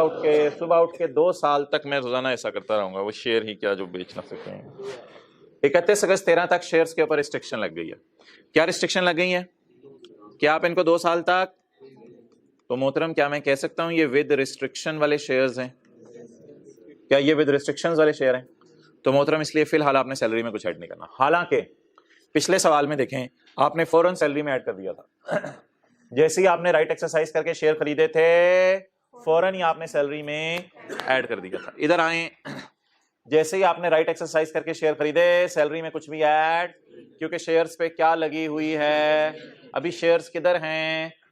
उठ के 2 साल तक मैं रोजाना ऐसा करता रहूंगा, वो शेयर ही क्या जो बेच ना सकें। 31 अगस्त 13 तक शेयर्स के ऊपर रिस्ट्रिक्शन लग गई है। क्या रिस्ट्रिक्शन लग गई है? क्या आप इनको 2 साल तक, तो मोहतरम क्या मैं कह सकता हूं ये विद रिस्ट्रिक्शन वाले शेयर्स हैं? क्या ये विद रिस्ट्रिक्शंस वाले शेयर हैं? तो मोहतरम इसलिए फिलहाल आपने सैलरी में कुछ ऐड नहीं करना। हालांकि पिछले सवाल में देखें आपने फौरन सैलरी में ऐड कर दिया था। जैसे ही आपने राइट एक्सरसाइज करके शेयर खरीदे थे फौरन ही आपने सैलरी में ऐड कर दिया था। इधर आए, जैसे ही आपने राइट एक्सरसाइज करके शेयर खरीदे सैलरी में कुछ भी ऐड, क्योंकि शेयर्स पे क्या लगी हुई है? अभी शेयर्स किधर हैं?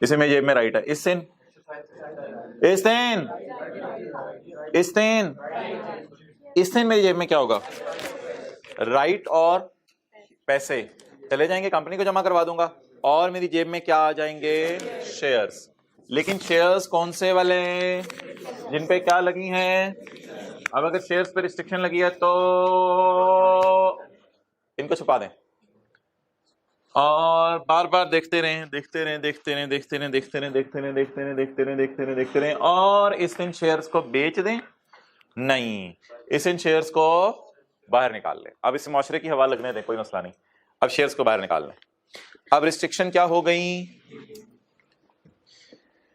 इसे मेरी जेब में राइट है, इस्तेन इस्तेन इस्तेन इस्तेन मेरी जेब में क्या होगा, राइट और पैसे चले जाएंगे, कंपनी को जमा करवा दूंगा और मेरी जेब में क्या आ जाएंगे, शेयर्स। लेकिन शेयर्स कौन से वाले, जिन पे क्या लगी हैं, अब अगर शेयर्स पे रिस्ट्रिक्शन लगी है तो इनको छुपा दें और बार बार देखते रहें देखते रहें देखते रहें देखते रहें देखते रहें देखते रहें देखते रहें देखते रहें देखते रहें देखते रहें और इस इन शेयर्स को बेच दें, नहीं, इस इन शेयर्स को बाहर निकाल लें। अब इस मुआशरे की हवा लगने दें, कोई मसला नहीं, अब शेयर्स को बाहर निकाल लें। अब रिस्ट्रिक्शन क्या हो गई,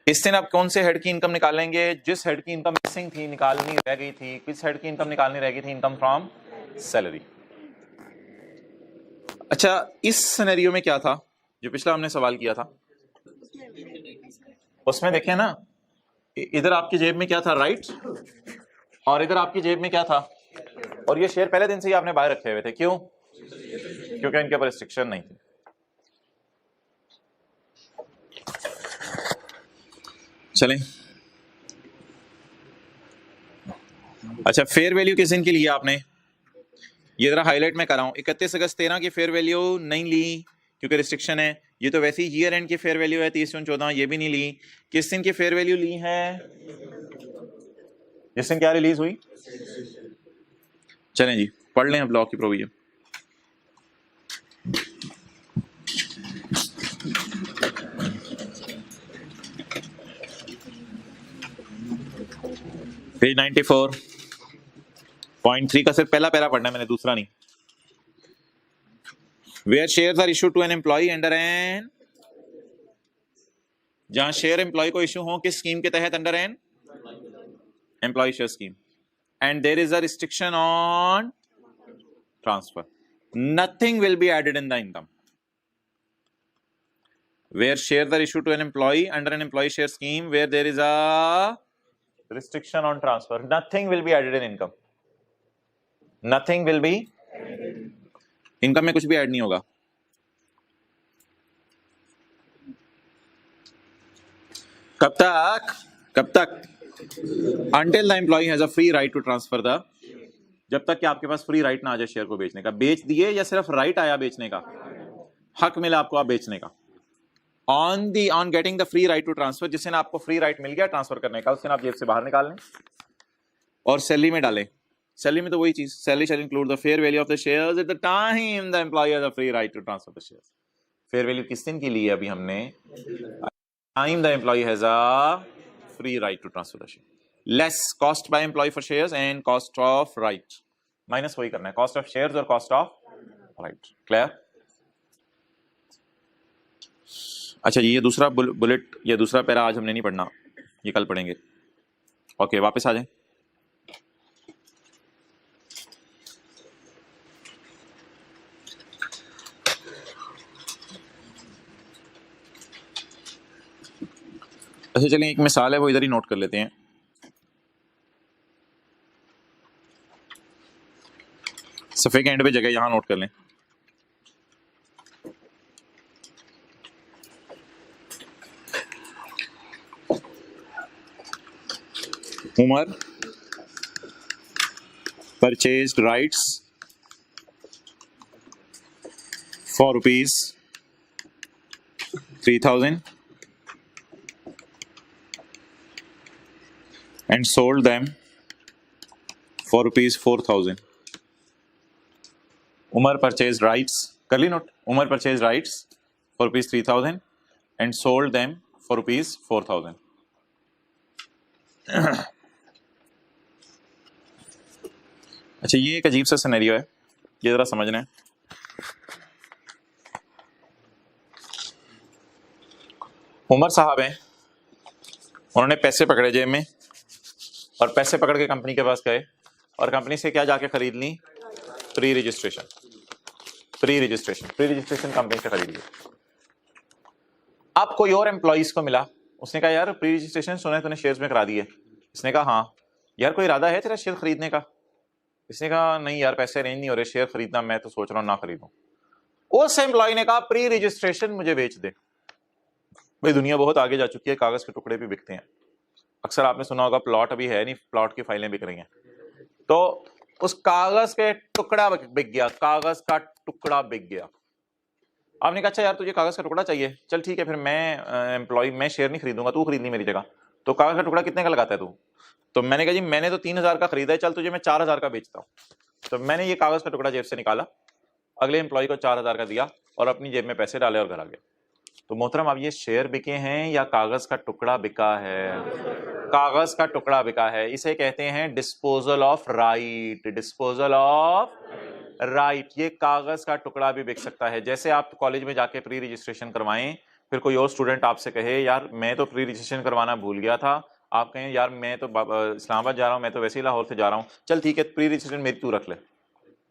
इस दिन आप कौन से हेड की इनकम निकालेंगे, जिस हेड की इनकम मिसिंग थी, निकालनी रह गई थी, किस हेड की इनकम निकालनी रह गई थी, इनकम फ्रॉम सैलरी। अच्छा, इस सिनेरियो में क्या था जो पिछला हमने सवाल किया था, उसमें देखें ना, इधर आपकी जेब में क्या था, राइट, और इधर आपकी जेब में क्या था, और ये शेयर पहले दिन से ही आपने बाहर रखे हुए थे, क्यों, क्योंकि इनके ऊपर रिस्ट्रिक्शन नहीं थी। चलें, अच्छा फेयर वैल्यू किस दिन की ली आपने, ये जरा हाईलाइट में कर रहा हूं, 31 अगस्त 13 की फेयर वैल्यू नहीं ली क्योंकि रिस्ट्रिक्शन है, ये तो वैसे ही ईयर एंड की फेयर वैल्यू है 30 जून 14, ये भी नहीं ली। किस दिन की फेयर वैल्यू ली है, जिस दिन क्या रिलीज हुई, चलें जी पढ़ लें अब लॉ की प्रोविजन। पेज 94.3 का सिर्फ पहला पैरा पढ़ना है मैंने, दूसरा नहीं। Where shares are issue to an employ under an, जहां शेयर एम्प्लॉय को इशू हो किस स्कीम के तहत, under an employ share scheme, and there is a restriction on transfer, nothing will be added in the income. Where shares are issued to an employee under an employee share scheme where there is a restriction on transfer, nothing will be added in income, nothing will be, income में कुछ भी add नहीं होगा। कब तक until the employee has a free right to transfer the, जब तक कि आपके पास फ्री राइट ना आ जाए शेयर को बेचने का, बेच दिए या सिर्फ राइट आया बेचने का, हक मिला आपको आप बेचने का, on getting the free right to transfer, जिस दिन आपको फ्री राइट मिल गया ट्रांसफर करने का, उस दिन आप जेब से बाहर निकाल लें और सैलरी में डालें। सैलरी में तो वही चीज, salary shall include the fair value of the shares at the time the employ has a free right to transfer the shares. Fair value किस दिन की ली है अभी हमने, time the employ has a free right to transfer the share, less cost by employ for shares and cost of right, minus वही करना है, कॉस्ट ऑफ शेयर्स और कॉस्ट ऑफ राइट। क्लियर? अच्छा जी, ये दूसरा बुलेट, ये दूसरा पैरा आज हमने नहीं पढ़ना, ये कल पढ़ेंगे। ओके, वापस आ जाएं। अच्छा चलिए, एक मिसाल है वो इधर ही नोट कर लेते हैं। सफे के एंड पे जगह यहां नोट कर लें। Umar purchased rights for rupees 3,000 and sold them for rupees 4,000. Umar purchased rights, कर ली note, Umar purchased rights for rupees 3,000 and sold them for rupees 4,000. अच्छा, ये एक अजीब सा सिनेरियो है, ये जरा समझना है। उमर साहब हैं, उन्होंने पैसे पकड़े जेब में और पैसे पकड़ के कंपनी के पास गए और कंपनी से क्या जाके खरीद ली, प्री रजिस्ट्रेशन कंपनी से खरीद ली। अब कोई और एम्प्लॉइज को मिला, उसने कहा यार प्री रजिस्ट्रेशन सुना है तूने शेयर्स में करा दी है, इसने कहा हाँ। यार कोई इरादा है तेरा शेयर खरीदने का, इसने कहा नहीं यार पैसे अरेंज नहीं हो रहे, शेयर खरीदना मैं तो सोच रहा हूं ना खरीदूं। उस एम्प्लॉय ने कहा प्री रजिस्ट्रेशन मुझे बेच दे, भाई दुनिया बहुत आगे जा चुकी है, कागज के टुकड़े भी बिकते हैं। अक्सर आपने सुना होगा प्लॉट अभी है नहीं, प्लॉट की फाइलें बिक रही हैं। तो उस कागज के टुकड़ा बिक गया, कागज का टुकड़ा बिक गया। आपने कहा अच्छा यार तुझे कागज का टुकड़ा चाहिए, चल ठीक है फिर मैं एम्प्लॉय मैं शेयर नहीं खरीदूंगा, तू खरीद ली मेरी जगह। तो कागज का टुकड़ा कितने का लगाता है तू? तो मैंने कहा जी मैंने तो 3000 का खरीदा है, चल तुझे मैं 4000 का बेचता हूँ। तो मैंने ये कागज का टुकड़ा जेब से निकाला, अगले एम्प्लॉय को 4000 का दिया और अपनी जेब में पैसे डाले और घर आ गया। तो मोहतरम अब ये शेयर बिके हैं या कागज का टुकड़ा बिका है? कागज का टुकड़ा बिका है। इसे कहते हैं disposal of right, disposal of right. ये कागज का टुकड़ा भी बिक सकता है। जैसे आप कॉलेज में जाके प्री रजिस्ट्रेशन करवाएं, फिर कोई और स्टूडेंट आपसे कहे यार मैं तो प्री रजिस्ट्रेशन करवाना भूल गया था, आप कहें यार मैं तो इस्लामाबाद जा रहा हूँ, मैं तो वैसे ही लाहौर से जा रहा हूँ, चल ठीक है प्री रजिस्ट्रेशन मेरी तू रख ले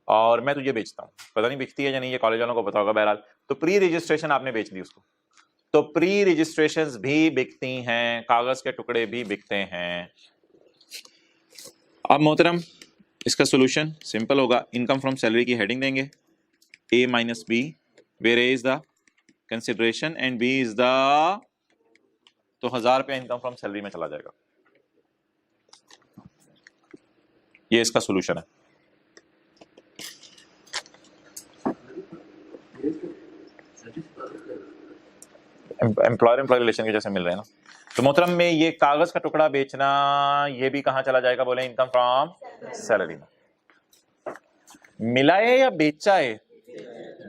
और मैं तुझे बेचता हूँ। पता नहीं बिकती है या नहीं, ये कॉलेज वालों को पता होगा। बहरहाल तो प्री रजिस्ट्रेशन आपने बेच दी उसको। तो प्री रजिस्ट्रेशंस भी बिकती हैं, कागज के टुकड़े भी बिकते हैं। अब मोहतरम इसका सोल्यूशन सिंपल होगा। इनकम फ्रॉम सैलरी की हेडिंग देंगे A minus B, where A is the consideration and B is the, तो 1000 रुपया इनकम फ्रॉम सैलरी में चला जाएगा। ये इसका सोल्यूशन है। एम्प्लॉयर एम्प्लॉय रिलेशन के जैसे मिल रहे हैं ना। तो मोहतरम में ये कागज का टुकड़ा बेचना, ये भी कहां चला जाएगा? बोले इनकम फ्रॉम सैलरी में। मिला है या बेचा है?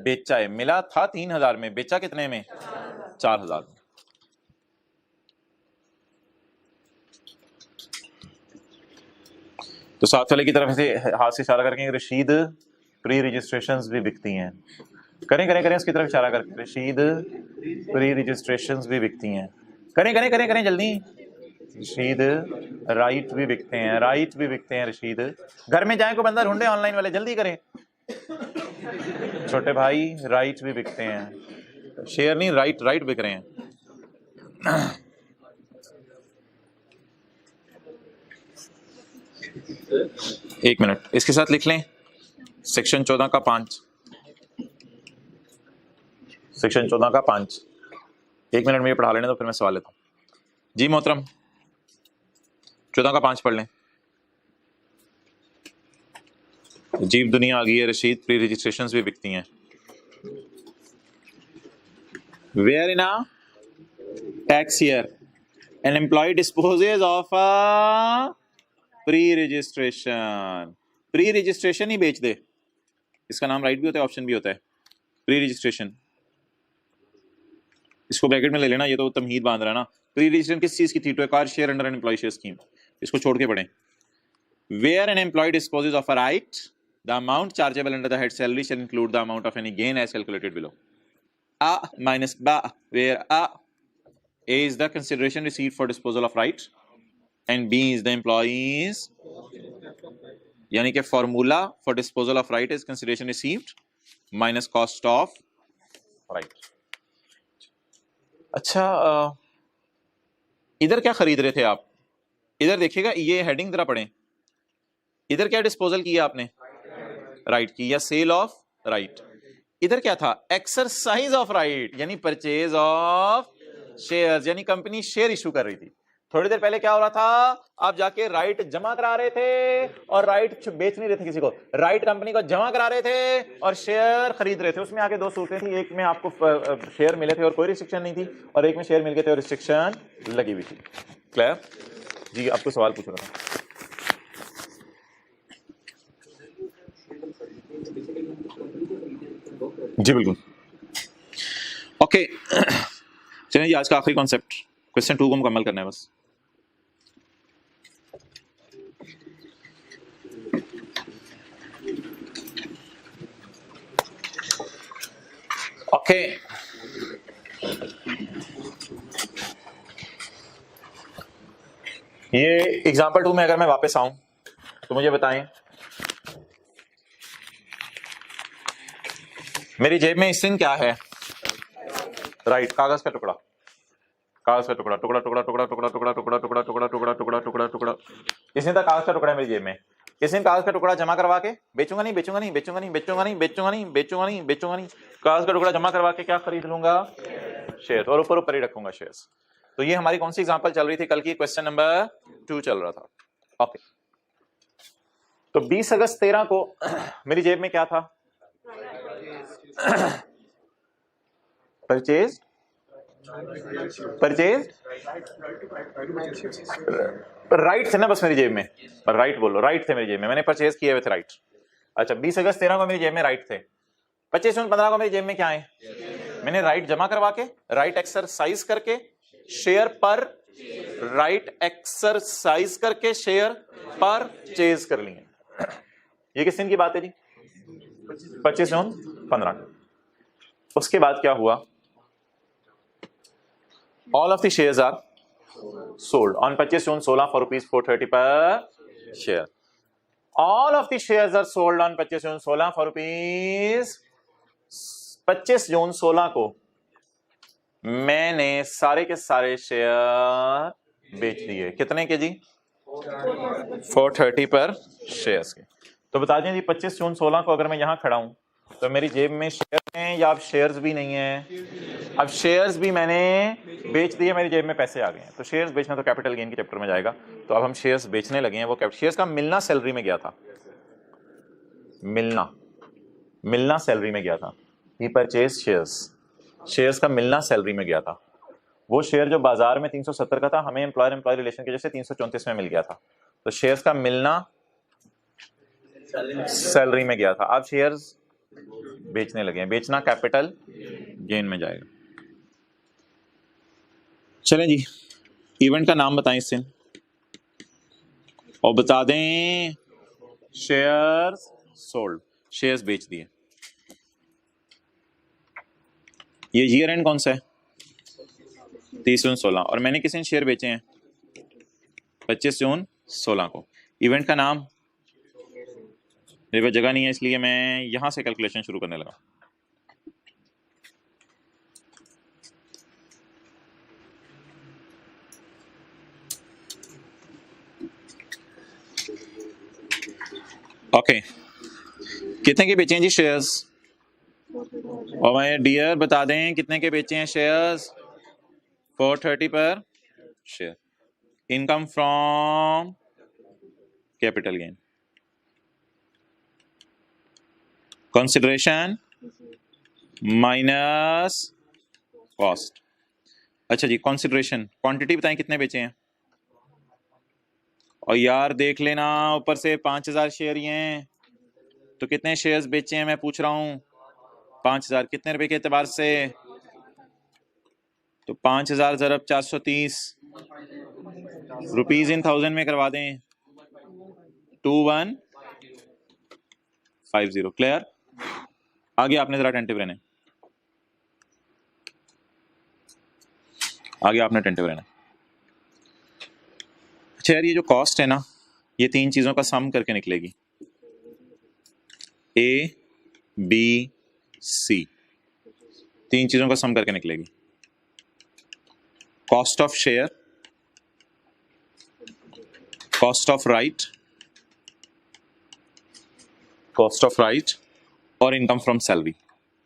बेचा है। मिला था 3000 में, बेचा कितने में? 4000 में। तो साथ वाले की तरफ से हाथ से इशारा करके रशीद प्री रजिस्ट्रेशंस भी बिकती हैं। करें करें करें उसकी तरफ इशारा करके, रशीद प्री रजिस्ट्रेशंस भी बिकती हैं। करें करें करें करें जल्दी। रशीद राइट भी बिकते हैं, राइट भी बिकते हैं रशीद। घर में जाए को बंदा ढूंढे ऑनलाइन वाले, जल्दी करें छोटे भाई, राइट भी बिकते हैं। शेयर नहीं, राइट राइट बिक रहे हैं। एक मिनट इसके साथ लिख लें सेक्शन 14 का 5, सेक्शन 14 का 5। एक मिनट में ये पढ़ा लेने तो फिर मैं सवाल लेता हूँ। जी मोहतरम 14 का 5 पढ़ लें। अजीब दुनिया आ गई है रशीद, प्री रजिस्ट्रेशंस भी बिकती हैं। Where in a tax year an employ disposes of a pre registration. Pre registration ही बेच दे, इसका नाम राइट भी होता है ऑप्शन भी होता है। प्री रजिस्ट्रेशन, इसको ब्रैकेट में ले लेना, ये तो तमहीद बांध रहा है ना। प्री रजिस्ट्रेशन किस चीज की थी? To car share under an employ share scheme. इसको छोड़ के पढ़ें। Where an employ disposes of a right, the amount chargeable under the head salary shall include the amount of any gain as calculated below. A minus B, where A is the consideration received for disposal of right and B is the employees, यानी कि formula for disposal of right is consideration received minus cost of right. अच्छा इधर क्या खरीद रहे थे आप? इधर देखिएगा, ये हेडिंग जरा पढ़ें। इधर क्या डिस्पोजल किया आपने? राइट की, या सेल ऑफ राइट। इधर क्या था? एक्सरसाइज ऑफ राइट, यानी परचेज ऑफ शेयर्स, यानी कंपनी शेयर इशू कर रही थी। थोड़ी देर पहले क्या हो रहा था? आप जाके राइट जमा करा रहे थे और राइट बेच नहीं रहे थे किसी को, राइट कंपनी को जमा करा रहे थे और शेयर खरीद रहे थे। उसमें आगे दो सूरतें थी, एक में आपको शेयर मिले थे और कोई रिस्ट्रिक्शन नहीं थी, और एक में शेयर मिल गए थे और रिस्ट्रिक्शन लगी हुई थी। क्लियर जी? आपको सवाल पूछ रहा था। जी बिल्कुल। ओके चलिए जी, आज का आखिरी कॉन्सेप्ट क्वेश्चन 2 को मुकम्मल करना है बस। ओके ये एग्जाम्पल 2 में अगर मैं वापस आऊं तो मुझे बताएं, मेरी जेब में इस दिन क्या है? राइट, कागज का टुकड़ा, कागज का टुकड़ा, टुकड़ा टुकड़ा टुकड़ा टुकड़ा टुकड़ा टुकड़ा टुकड़ा टुकड़ा टुकड़ा टुकड़ा टुकड़ा टुकड़ा। इस दिन तक कागज का टुकड़ा है मेरी जेब में। इस दिन कागज का टुकड़ा जमा करवा के बेचूंगा नहीं, बेचूंगा नहीं, बेचूंगा नहीं, बेचूंगा नहीं, बेचूंगा नहीं, बेचूंगा नहीं, बेचूंगा नहीं, कागज का टुकड़ा जमा करवा के क्या खरीद लूंगा? शेयर, और ऊपर ऊपर ही रखूंगा शेयर्स। तो ये हमारी कौन सी एग्जांपल चल रही थी कल की? क्वेश्चन नंबर 2 चल रहा था। ओके, तो 20 अगस्त 13 को मेरी जेब में क्या था? परचेज राइट थे ना बस मेरी जेब में, राइट बोलो, राइट थे मेरी जेब में, मैंने परचेज किए हुए थे राइट। अच्छा, 20 अगस्त 13 को मेरी जेब में राइट थे, 25 जून 15 को मेरी जेब में क्या है? मैंने राइट जमा करवा के, राइट एक्सरसाइज करके, शेयर पर राइट एक्सरसाइज करके शेयर पर चेज कर लिए। ये किस दिन की बात है जी? 25 जून 15। उसके बाद क्या हुआ? All of the shares are sold on 25 June 16 for ₹430 per share. All of the shares are sold on 25 June 16 for ₹25 जून 16 को मैंने सारे के सारे शेयर बेच दिए। कितने के जी? 430 पर शेयर्स के। तो बता दें जी 25 जून 16 को अगर मैं यहां खड़ा हूं तो मेरी जेब में शेयर हैं या अब शेयर्स भी नहीं है? अब शेयर्स भी मैंने बेच दिए, मेरी जेब में पैसे आ गए हैं। तो शेयर्स बेचना तो कैपिटल गेन के चैप्टर में जाएगा, तो अब हम शेयर्स बेचने लगे हैं। वो शेयर्स का मिलना सैलरी में गया था, मिलना सैलरी में गया था। ही परचेज शेयर्स का मिलना सैलरी में गया था। वो शेयर जो बाजार में 370 का था, हमें एम्प्लॉयर एम्प्लॉय रिलेशन के जैसे 334 में मिल गया था। तो शेयर्स का मिलना सैलरी में गया था। अब शेयर्स बेचने लगे हैं, बेचना कैपिटल गेन में जाएगा। चलें जी, इवेंट का नाम बताएं इस दिन और बता दें शेयर्स सोल्ड, शेयर्स बेच दिए। ये ईयर एंड कौन सा है? 30 जून 16, और मैंने किस दिन शेयर बेचे हैं? 25 जून 16 को। इवेंट का नाम मेरे पास जगह नहीं है, इसलिए मैं यहां से कैलकुलेशन शुरू करने लगा। ओके, कितने के बेचे हैं जी शेयर्स? और मैं डियर बता दें कितने के बेचे हैं shares? 430 per share. Income from capital gain, consideration minus cost. अच्छा जी, कंसिडरेशन क्वांटिटी बताएं कितने बेचे हैं? और यार देख लेना, ऊपर से 5000 शेयर ही हैं, तो कितने शेयर्स बेचे हैं मैं पूछ रहा हूं? 5000। कितने रुपए के एतबार से? तो 5000 ज़रब 430 रुपीज इन 1000 में करवा दें, 2150। क्लियर? आगे आपने जरा अटेंटिव रहना, आगे आपने अटेंटिव रहना। अच्छा यार, ये जो कॉस्ट है ना, ये तीन चीजों का सम करके निकलेगी, ए बी सी, तीन चीजों का सम करके निकलेगी। Cost of share, cost of right, cost of right और इनकम फ्रॉम सैलरी।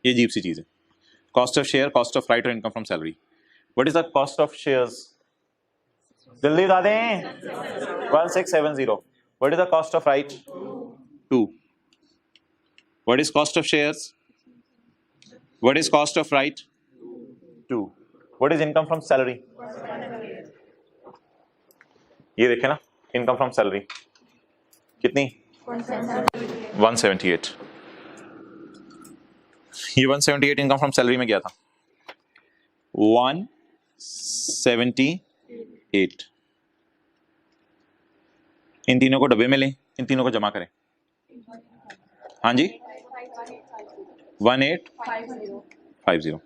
ये अजीब सी चीज है, cost of share, cost of right और income from salary. What is the cost of shares? जल्दी बता दें। 1670। What is the cost of right? 2। What is cost of shares? What is cost of right? 2। What is income from salary? ये देखे ना, income from salary कितनी? 178। ये 178 income from salary में गया था। 178। इन तीनों को डब्बे में लें, इन तीनों को जमा करें। हाँ जी, 1850।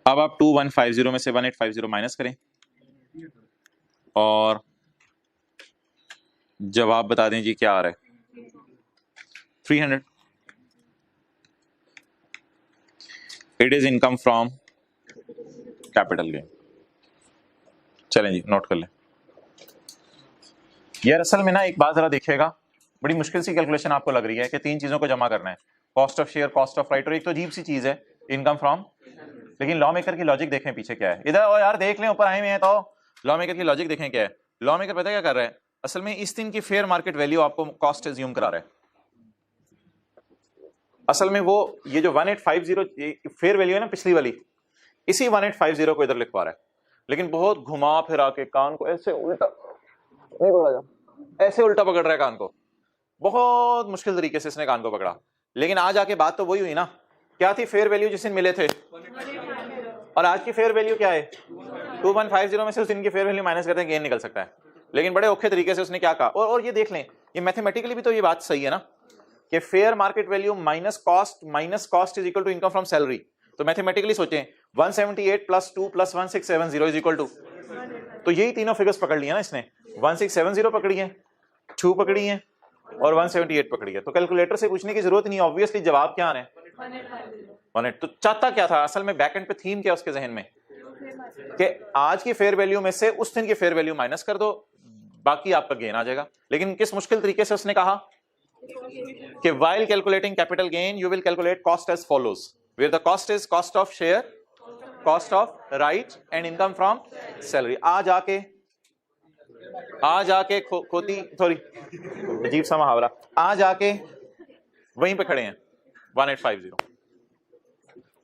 अब आप 2150 में से 1850 माइनस करें और जवाब बता दें जी क्या आ रहा है? 300। It is income from capital gain. चलें जी, नोट कर लें। यार असल में ना एक बात जरा देखिएगा, बड़ी मुश्किल सी कैलकुलेशन आपको लग रही है कि तीन चीजों को जमा करना है, cost of share, cost of right और एक तो अजीब सी चीज है इनकम फ्रॉम लेकिन लॉ मेकर की लॉजिक देखें पीछे क्या है। इधर और यार देख लें, ऊपर आए हुए हैं तो लॉ मेकर की लॉजिक देखें क्या है। लॉ मेकर पता क्या कर रहा है, असल में इस दिन की फेयर मार्केट वैल्यू आपको कॉस्ट एज्यूम करा रहा है। असल में वो ये जो 1850 फेयर वैल्यू है ना पिछली वाली, इसी 1850 को इधर लिखवा रहा है, लेकिन बहुत घुमा फिरा के कान को ऐसे उल्टा नहीं पकड़ा जा, ऐसे उल्टा पकड़ रहा है कान को, बहुत मुश्किल तरीके से इसने कान को पकड़ा। लेकिन आज आके बात तो वही हुई ना, क्या थी फेयर वैल्यू जिस दिन मिले थे, और आज की फेयर वैल्यू क्या है 2150 में से उस दिन की फेयर वैल्यू माइनस करते हैं गेन निकल सकता है। लेकिन बड़े औखे तरीके से उसने क्या कहा, और ये देख लें, ये मैथमेटिकली भी तो ये बात सही है ना कि fair market value minus cost is equal to income from salary. तो मैथमेटिकली सोचें 178 + 2 + 1670 इज इक्वल टू, तो यही तीनों फिगर्स पकड़ लिया ना इसने, 1670 पकड़ी है, 2 पकड़ी है और 178 पकड़ी है। तो कैलकुलेटर से पूछने की जरूरत नहीं, ऑब्वियसली जवाब क्या है 180। तो चाहता क्या था असल में, बैकएंड पे थीम क्या उसके जहन में कि आज की फेयर वैल्यू में से उस दिन की फेयर वैल्यू माइनस कर दो, बाकी आपका गेन आ जाएगा। लेकिन किस मुश्किल तरीके से उसने कहा कि while calculating capital gain you will calculate cost as follows, where the cost is cost of share, cost of right and income from salary। आ जाके खोती थोड़ी अजीब सा मुहावरा, आ जाके वहीं पे खड़े हैं 1850।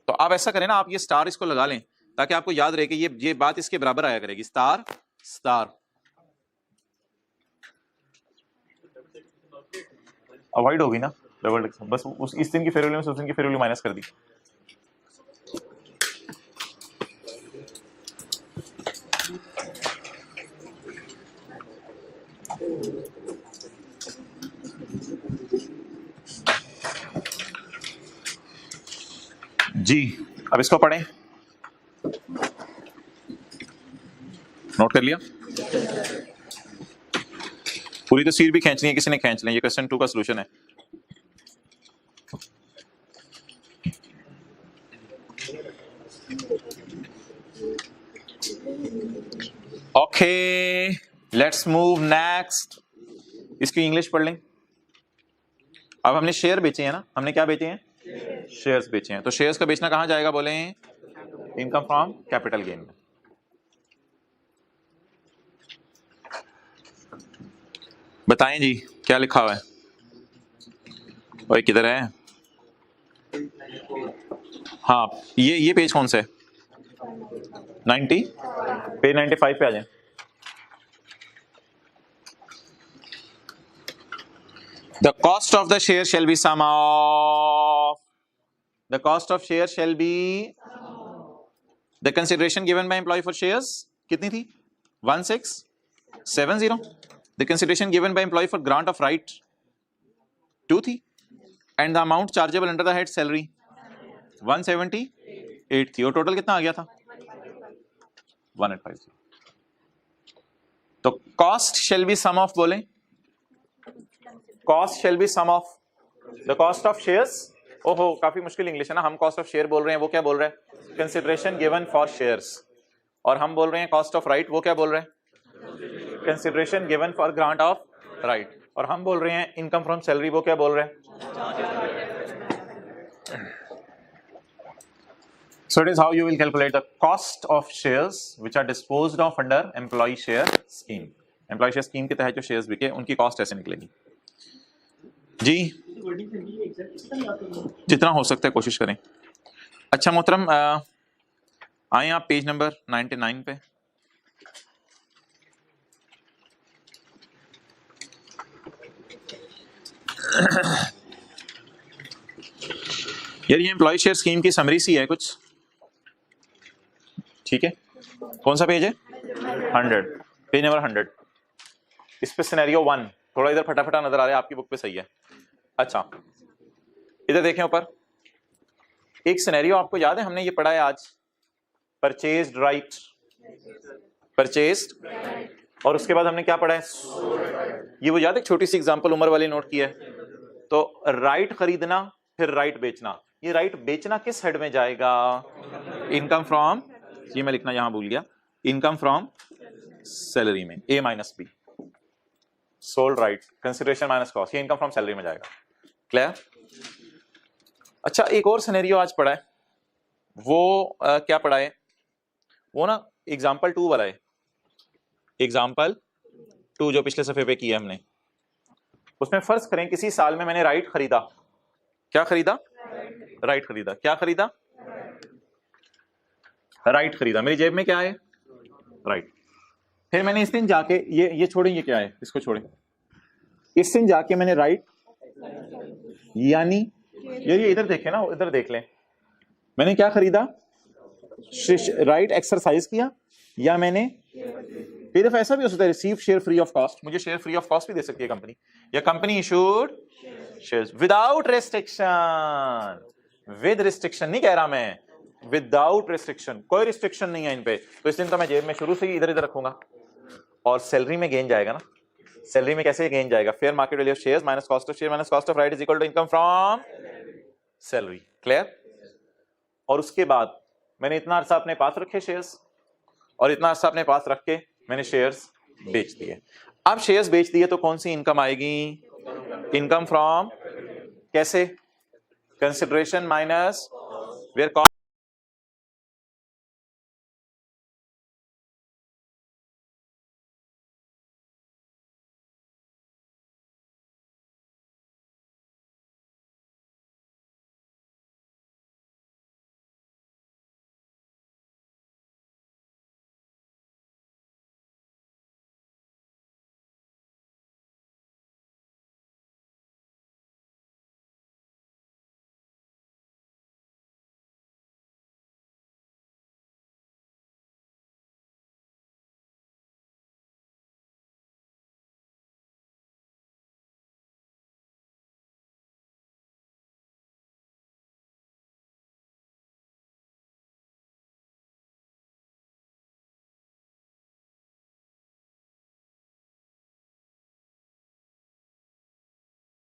तो आप ऐसा करें ना, आप ये स्टार इसको लगा लें ताकि आपको याद रहे कि ये बात इसके बराबर आया करेगी, स्टार स्टार। अवॉइड होगी ना डबल, बस उस इस दिन की फेयर वैल्यू में से उस दिन की फेयर वैल्यू माइनस कर दी। जी अब इसको पढ़ें, नोट कर लिया, पूरी तस्वीर भी खींचनी है, किसी ने खींच लें, ये क्वेश्चन 2 का सलूशन है। ओके लेट्स मूव नेक्स्ट, इसकी इंग्लिश पढ़ लें। अब हमने शेयर बेचे हैं ना, हमने क्या बेचे हैं, शेयर्स बेचे हैं। तो शेयर्स का बेचना कहां जाएगा, बोले इनकम फ्रॉम कैपिटल गेन में। बताएं जी क्या लिखा हुआ है, ओए किधर है, हाँ ये पेज कौन सा है, 90, पेज 95 पे आ जाए। The cost of the share shall be sum of, the cost of share shall be the consideration given by employee for shares कितनी थी 1670, the consideration given by employee for grant of right 2 थी, and the amount chargeable under the head salary 178 थी, और total कितना आ गया था 1850। तो cost shall be sum of, बोले cost shall be sum of the cost of shares, ओहो काफी मुश्किल इंग्लिश है ना, हम cost of share बोल रहे हैं, वो क्या बोल रहा है consideration given for shares, और हम बोल रहे हैं cost of right, वो क्या बोल रहे हैं consideration given for grant of right, और हम बोल रहे हैं income from salary, वो क्या बोल रहे हैं। So it is how you will calculate the cost of shares which are disposed of under employee share scheme। employee share scheme के तहत जो शेयर्स बिके उनकी कॉस्ट ऐसे निकलेगी जी, जितना हो सकता है कोशिश करें। अच्छा मोहतरम आए आप पेज नंबर 99 पे। यार ये एम्प्लॉय शेयर स्कीम की समरी सी है कुछ, ठीक है, कौन सा पेज है 100, पेज नंबर 100। इस पे सिनेरियो 1 थोड़ा इधर फटाफटा नजर आ रहा है, आपकी बुक पे सही है। अच्छा इधर देखें ऊपर, एक सिनेरियो आपको याद है हमने ये पढ़ा है आज, परचेज्ड राइट, परचेज्ड, और उसके बाद हमने क्या पढ़ा है, ये वो याद है, छोटी सी एग्जांपल उमर वाली नोट की है। तो राइट खरीदना फिर राइट बेचना, ये राइट बेचना किस हेड में जाएगा, इनकम फ्रॉम, ये मैं लिखना यहां भूल गया, इनकम फ्रॉम सैलरी में, A minus B, sold right consideration minus cost, ये इनकम फ्रॉम सैलरी में जाएगा। क्लियर। अच्छा एक और सिनेरियो आज पढ़ा है, वो क्या पढ़ा है, वो ना एग्जाम्पल 2 वाला है, एग्जाम्पल 2 जो पिछले सफे पे किया हमने। उसमें फर्ज करें किसी साल में मैंने राइट खरीदा, क्या खरीदा, राइट खरीदा, क्या खरीदा, राइट खरीदा, मेरी जेब में क्या है, राइट। फिर मैंने इस दिन जाके ये छोड़ें, ये क्या है, इसको छोड़ें, इस दिन जाके मैंने राइट, यानी ये इधर देखें ना, इधर देख लें, मैंने क्या खरीदा, राइट एक्सरसाइज किया, या मैंने, कई दफा ऐसा भी हो सकता है receive share free of cost, मुझे शेयर फ्री ऑफ कॉस्ट भी दे सकती है कंपनी, या company issued shares without restriction, with restriction नहीं कह रहा मैं, विदाउट रिस्ट्रिक्शन, कोई रिस्ट्रिक्शन नहीं है इन पे, तो इस दिन तो मैं जेब में शुरू से ही इधर इधर रखूंगा। और सैलरी में गेन जाएगा ना, सैलरी में कैसे गेन जाएगा, fair market value of shares minus cost of share minus cost of right is equal to income from salary, clear. और उसके बाद मैंने इतना अरसा अपने पास रखे शेयर्स, और इतना अरसा अपने पास रख के मैंने शेयर्स बेच दिए। अब शेयर्स बेच दिए तो कौन सी इनकम आएगी, इनकम फ्रॉम, कैसे, कंसिडरेशन माइनस वेयर कॉस्ट